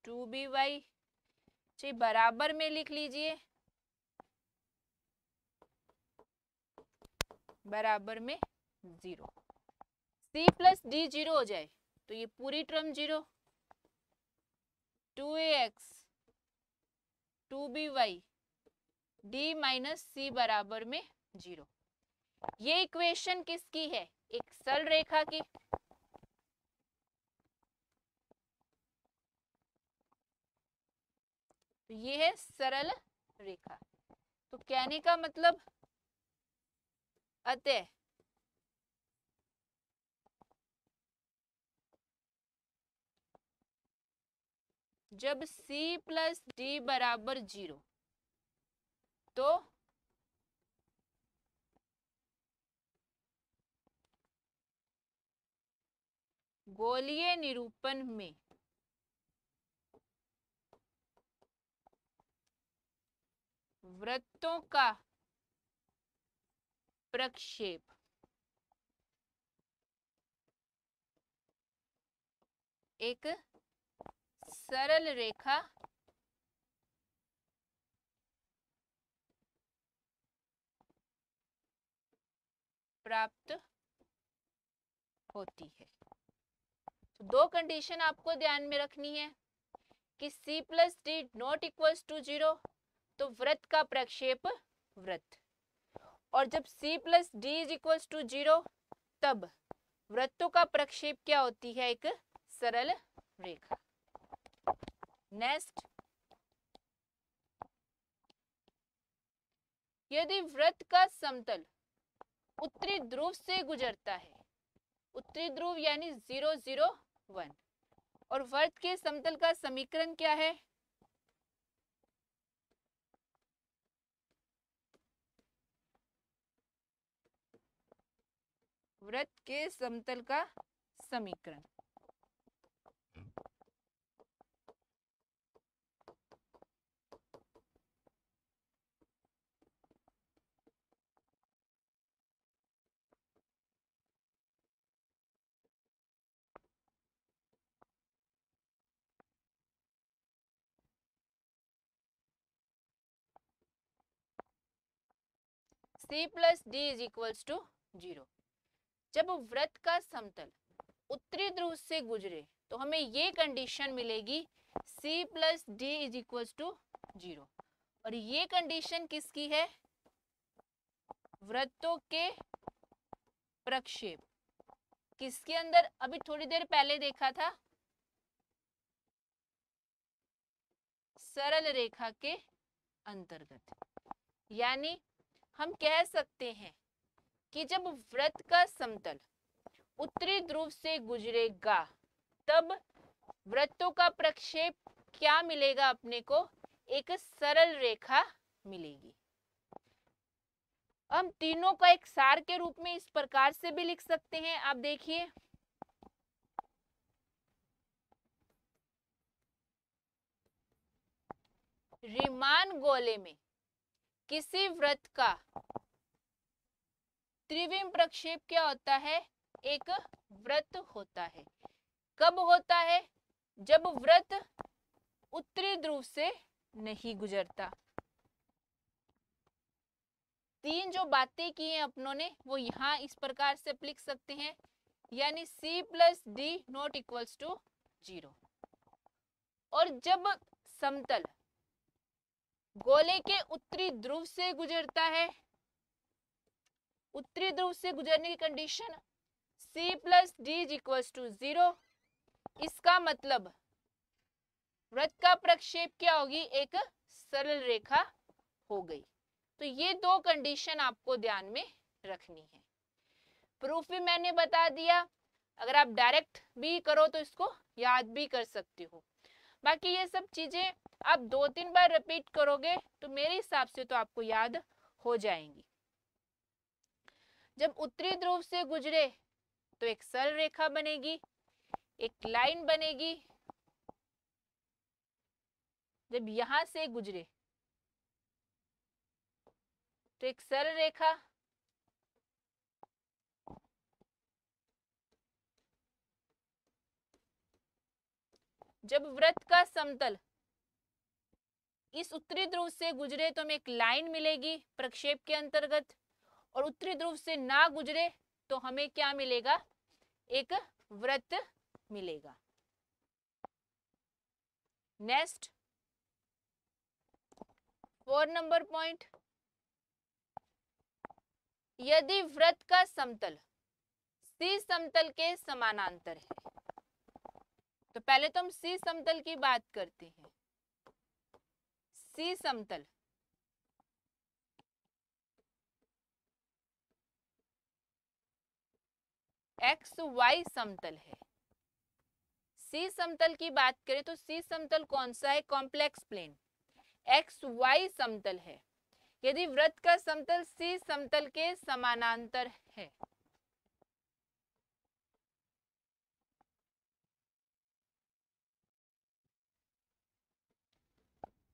two b y, g बराबर में लिख लीजिए, बराबर में 0। c प्लस डी 0 हो जाए तो ये पूरी term 0, two a x two b y d minus c बराबर में 0। ये इक्वेशन किसकी है, एक सरल रेखा की। तो ये है सरल रेखा। तो कहने का मतलब, अतः जब c प्लस डी बराबर 0 तो गोलीय निरूपण में वृत्तों का प्रक्षेप एक सरल रेखा प्राप्त होती है। तो दो कंडीशन आपको ध्यान में रखनी है कि c plus d not equals to 0 तो वृत्त का प्रक्षेप वृत्त, और जब c plus d is equals to 0 तब वृत्तों का प्रक्षेप क्या होती है, एक सरल रेखा। नेक्स्ट, यदि वृत्त का समतल उत्तरी ध्रुव से गुजरता है, उत्तरी ध्रुव यानी 0 0 1, और वृत्त के समतल का समीकरण क्या है, वृत्त के समतल का समीकरण c plus d is equals to 0। जब वृत्त का समतल उत्तरी ध्रुव से गुजरे तो हमें ये कंडीशन मिलेगी c plus d is equals to 0। और ये कंडीशन किसकी है, वृत्तों के प्रक्षेप किसके अंदर, अभी थोड़ी देर पहले देखा था, सरल रेखा के अंतर्गत। यानी हम कह सकते हैं कि जब वृत्त का समतल उत्तरी ध्रुव से गुजरेगा तब वृत्तों का प्रक्षेप क्या मिलेगा अपने को, एक सरल रेखा मिलेगी। हम तीनों का एक सार के रूप में इस प्रकार से भी लिख सकते हैं, आप देखिए, रीमान गोले में किसी वृत्त का त्रिविम प्रक्षेप क्या होता है, एक वृत्त होता है। कब होता है, जब वृत्त उत्तरी ध्रुव से नहीं गुजरता। तीन जो बातें की हैं अपनों ने वो यहाँ इस प्रकार से लिख सकते हैं, यानी c plus d not equals to 0। और जब समतल गोले के उत्तरी ध्रुव से गुजरता है, उत्तरी ध्रुव से गुजरने की condition c plus d is equals to 0। इसका मतलब वृत्त का प्रक्षेप क्या होगी, एक सरल रेखा हो गई। तो ये दो कंडीशन आपको ध्यान में रखनी है। प्रूफ भी मैंने बता दिया, अगर आप डायरेक्ट भी करो तो इसको याद भी कर सकते हो। बाकी ये सब चीजें आप 2-3 बार रिपीट करोगे तो मेरे हिसाब से तो आपको याद हो जाएंगी। जब उत्तरी ध्रुव से गुजरे तो एक सरल रेखा बनेगी, एक लाइन बनेगी। जब यहां से गुजरे तो एक सरल रेखा, जब वृत्त का समतल इस उत्तरी ध्रुव से गुजरे तो हमें एक लाइन मिलेगी प्रक्षेप के अंतर्गत, और उत्तरी ध्रुव से ना गुजरे तो हमें क्या मिलेगा, एक वृत्त मिलेगा। नेक्स्ट 4 नंबर पॉइंट, यदि वृत्त का समतल सी समतल के समानांतर है, तो पहले तो हम सी समतल की बात करते हैं। सी समतल एक्स वाई समतल है। सी समतल की बात करें तो सी समतल कौन सा है, कॉम्प्लेक्स प्लेन एक्स वाई समतल है। यदि वृत्त का समतल सी समतल के समानांतर है,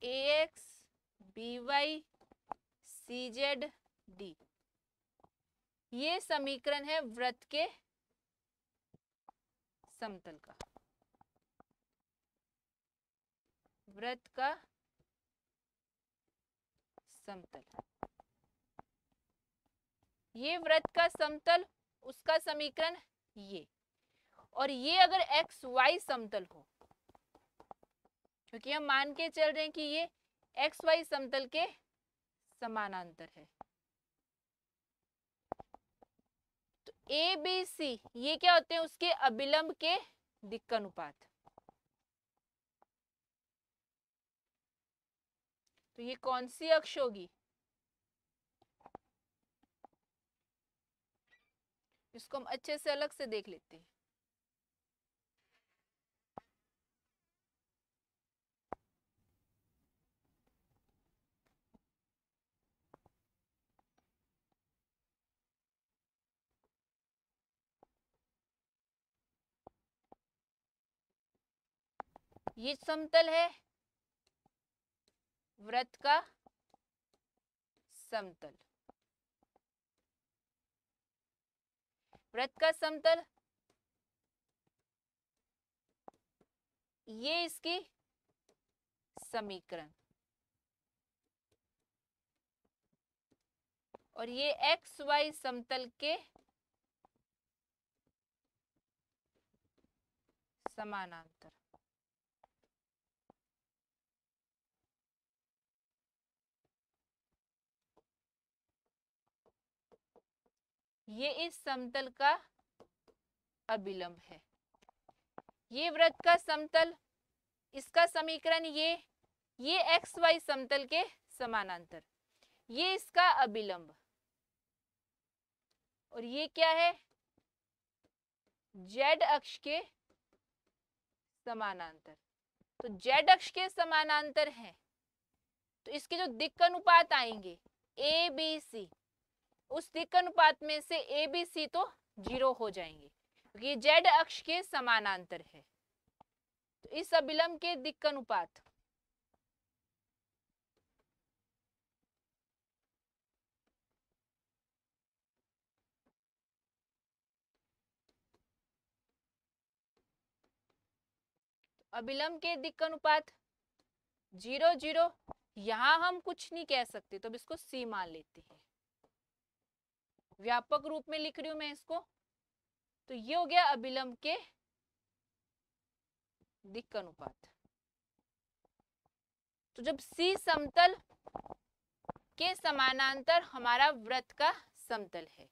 ax by cz d, ये समीकरण है वृत्त के समतल का, वृत्त का समतल। ये वृत्त का समतल, उसका समीकरण ये, और ये अगर एक्स वाई समतल हो, क्योंकि हम मान के चल रहे हैं कि ये एक्स वाई समतल के समानांतर है, तो ए बी सी ये क्या होते हैं, उसके अभिलंब के दिक्कनुपात। तो ये कौन सी अक्ष होगी, इसको हम अच्छे से अलग से देख लेते हैं। ये समतल है वृत्त का समतल, वृत्त का समतल, ये इसकी समीकरण, और ये एक्स वाई समतल के समानांतर। ये इस समतल का अभिलंब है। ये वृत्त का समतल, इसका समीकरण ये एक्स वाई समतल के समानांतर, ये इसका अभिलंब, और ये क्या है, जेड अक्ष के समानांतर। तो जेड अक्ष के समानांतर है, तो इसके जो दिक् अनुपात आएंगे ए बी सी, उस दिक् अनुपात में से ए बी सी तो 0 हो जाएंगे, क्योंकि ये जेड अक्ष के समानांतर है। तो इस अभिलंब के दिक् अनुपात अभिलंब के दिक् अनुपात 0 0, यहां हम कुछ नहीं कह सकते तो अब इसको सी मान लेते हैं, व्यापक रूप में लिख रही हूं मैं इसको। तो ये हो गया अभिलंब के दिक् अनुपात। तो जब सी समतल के समानांतर हमारा वृत्त का समतल है,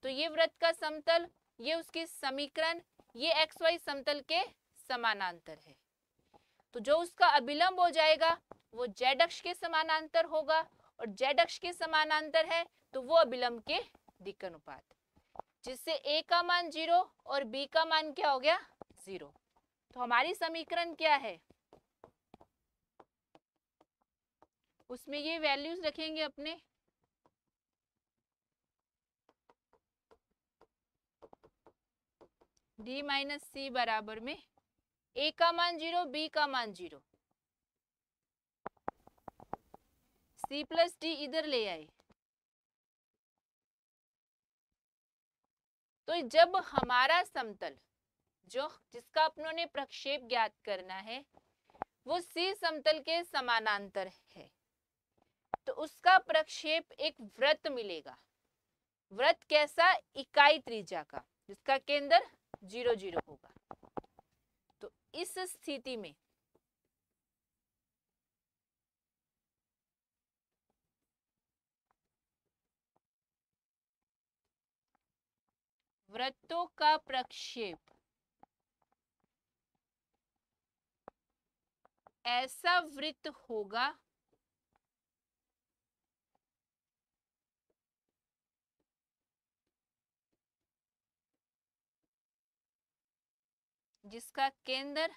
तो ये वृत्त का समतल, ये उसकी समीकरण, ये एक्स वाई समतल के समानांतर है, तो जो उसका अभिलंब हो जाएगा वो जेड अक्ष के समानांतर होगा, और जेड अक्ष के समानांतर है तो वो अभिलंब के दिक् अनुपात, जिससे ए का मान 0 और बी का मान क्या हो गया 0। तो हमारी समीकरण क्या है, उसमें ये वैल्यूज रखेंगे अपने। डी माइनस सी बराबर में ए का मान 0, बी का मान 0, सी प्लस डी इधर ले आए। तो जब हमारा समतल जो जिसका अपनों ने प्रक्षेप ज्ञात करना है वो सी समतल के समानांतर है, तो उसका प्रक्षेप एक वृत्त मिलेगा। वृत्त कैसा, इकाई त्रिज्या का, जिसका केंद्र 0 0 होगा। तो इस स्थिति में वृत्तों का प्रक्षेप ऐसा वृत्त होगा जिसका केंद्र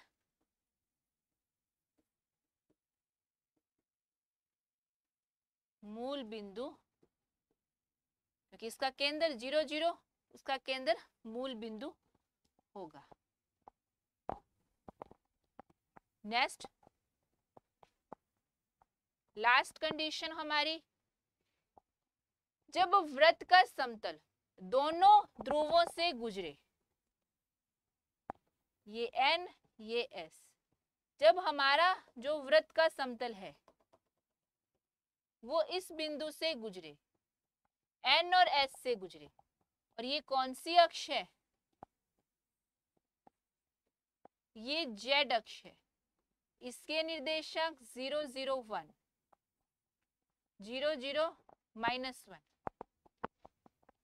मूल बिंदु, क्योंकि इसका केंद्र 0 0, उसका केंद्र मूल बिंदु होगा। नेक्स्ट लास्ट कंडीशन हमारी, जब वृत्त का समतल दोनों ध्रुवों से गुजरे, ये एन ये एस, जब हमारा जो वृत्त का समतल है वो इस बिंदु से गुजरे, एन और एस से गुजरे, और ये कौन सी अक्ष है, ये जेड अक्ष है, इसके निर्देशांक 0 0 1 0 0 -1।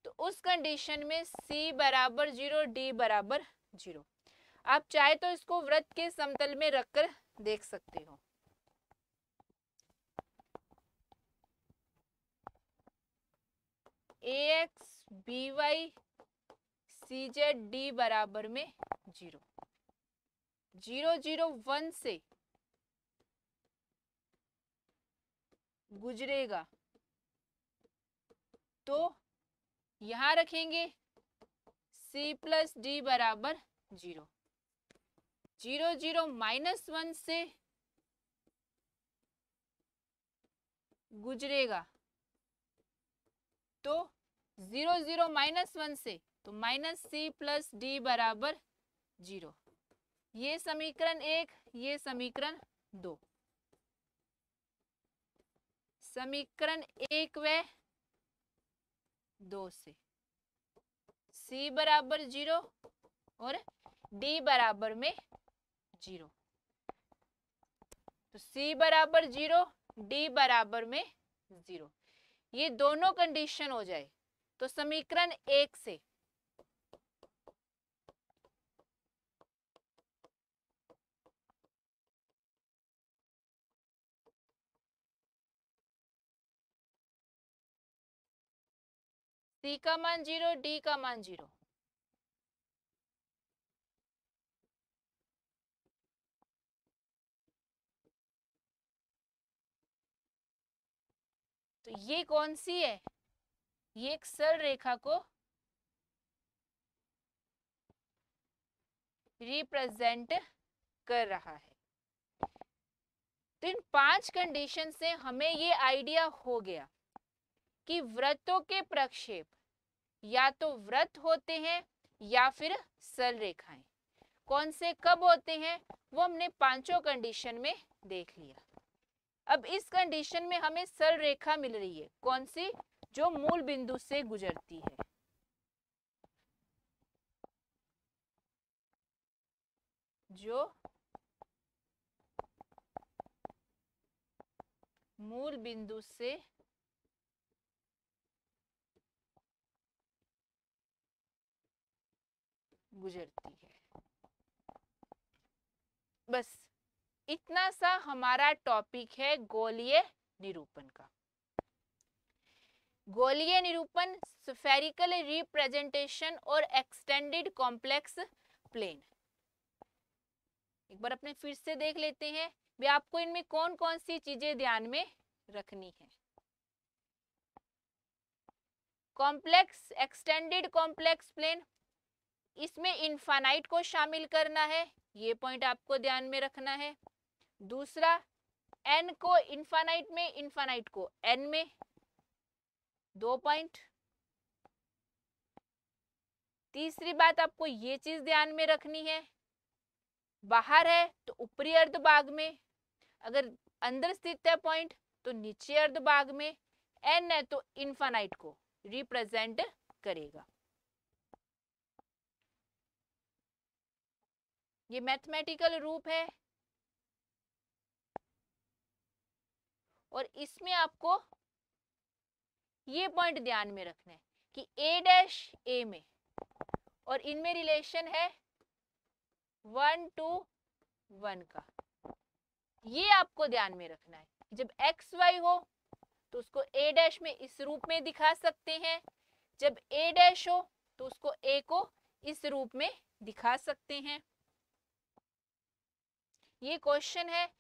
तो उस कंडीशन में C बराबर 0, D बराबर 0। आप चाहे तो इसको वृत्त के समतल में रखकर देख सकते हो। AX BY CZ D बराबर में 0 0 0 1 से गुजरेगा तो यहां रखेंगे C प्लस D बराबर 0 0 0 -1 से गुजरेगा तो 0 0 -1 से तो -C प्लस D बराबर 0। ये समीकरण 1, ये समीकरण 2। समीकरण 1 व 2 से C बराबर 0 और D बराबर में 0, तो C बराबर 0, D बराबर में 0, ये दोनों कंडीशन हो जाए तो समीकरण 1 से C का मान 0, D का मान 0, तो ये कौन सी है, ये एक सरल रेखा को रिप्रेजेंट कर रहा है। तो इन 5 कंडीशन से हमें ये आइडिया हो गया कि वृत्तों के प्रक्षेप या तो वृत्त होते हैं या फिर सरल रेखाएं। कौन से कब होते हैं वो हमने 5 कंडीशन में देख लिया। अब इस कंडीशन में हमें सरल रेखा मिल रही है, कौन सी, जो मूल बिंदु से गुजरती है। जो मूल बिंदु से गुजरती है। बस इतना सा हमारा टॉपिक है गोलीय निरूपण का। गोलीय निरूपण, स्फेरिकल रिप्रेजेंटेशन और एक्सटेंडेड कॉम्प्लेक्स प्लेन। एक बार अपने फिर से देख लेते हैं भी आपको इनमें कौन कौन सी चीजें ध्यान में रखनी है। कॉम्प्लेक्स, एक्सटेंडेड कॉम्प्लेक्स प्लेन, इसमें इनफाइनाइट को शामिल करना है, ये पॉइंट आपको ध्यान में रखना है। दूसरा, एन को इनफाइनाइट में, इनफाइनाइट को एन में, 2 पॉइंट। तीसरी बात आपको ये चीज ध्यान में रखनी है, बाहर है तो ऊपरी अर्धभाग में, अगर अंदर स्थित है पॉइंट तो नीचे अर्धभाग में, एन है तो इनफाइनाइट को रिप्रेजेंट करेगा। ये मैथमेटिकल रूप है और इसमें आपको ये पॉइंट ध्यान में रखना है कि ए डैश ए में और इनमें रिलेशन है 1 to 1 का, ये आपको ध्यान में रखना है। जब एक्स वाई हो तो उसको ए डैश में इस रूप में दिखा सकते हैं, जब ए डैश हो तो उसको ए को इस रूप में दिखा सकते हैं। ये क्वेश्चन है,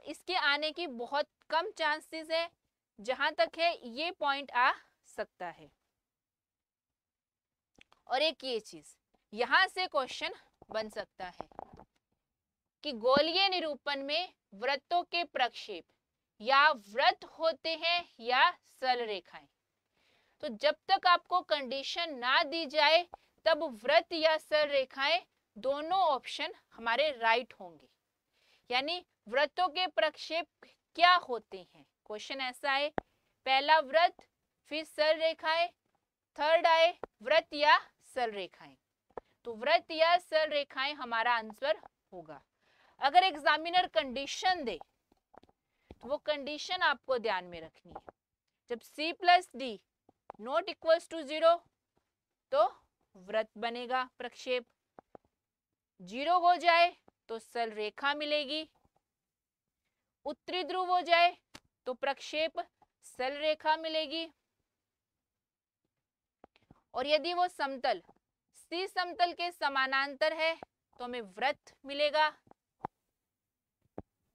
इसके आने की बहुत कम चांसेस है, जहां तक है ये पॉइंट आ सकता है। और एक ये चीज यहां से क्वेश्चन बन सकता है कि गोलीय निरूपण में वृत्तों के प्रक्षेप या वृत्त होते हैं या सरल रेखाएं। तो जब तक आपको कंडीशन ना दी जाए तब वृत्त या सरल रेखाएं दोनों ऑप्शन हमारे राइट होंगे। यानी वृत्तों के प्रक्षेप क्या होते हैं, क्वेश्चन ऐसा है, पहला वृत्त, फिर सरल रेखाएं, थर्ड आए वृत्त या सरल रेखाएं। तो वृत्त या सरल रेखाएं हमारा आंसर होगा। अगर एग्जामिनर कंडीशन दे तो वो कंडीशन आपको ध्यान में रखनी है। जब c plus d not equals to 0 तो वृत्त बनेगा, प्रक्षेप 0 हो जाए तो सरल रेखा मिलेगी, उत्तरी ध्रुव हो जाए तो प्रक्षेप सरल रेखा मिलेगी, और यदि वो समतल C समतल के समानांतर है तो हमें वृत्त मिलेगा,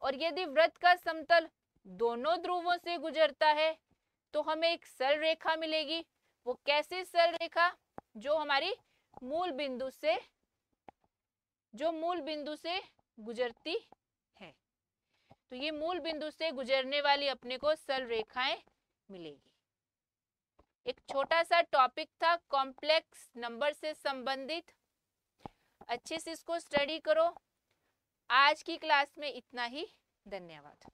और यदि वृत्त का समतल दोनों ध्रुवों से गुजरता है तो हमें एक सरल रेखा मिलेगी। वो कैसी सरल रेखा, जो हमारी मूल बिंदु से गुजरती है। तो ये मूल बिंदु से गुजरने वाली अपने को सरल रेखाएं मिलेगी। एक छोटा सा टॉपिक था कॉम्प्लेक्स नंबर से संबंधित, अच्छे से इसको स्टडी करो। आज की क्लास में इतना ही, धन्यवाद।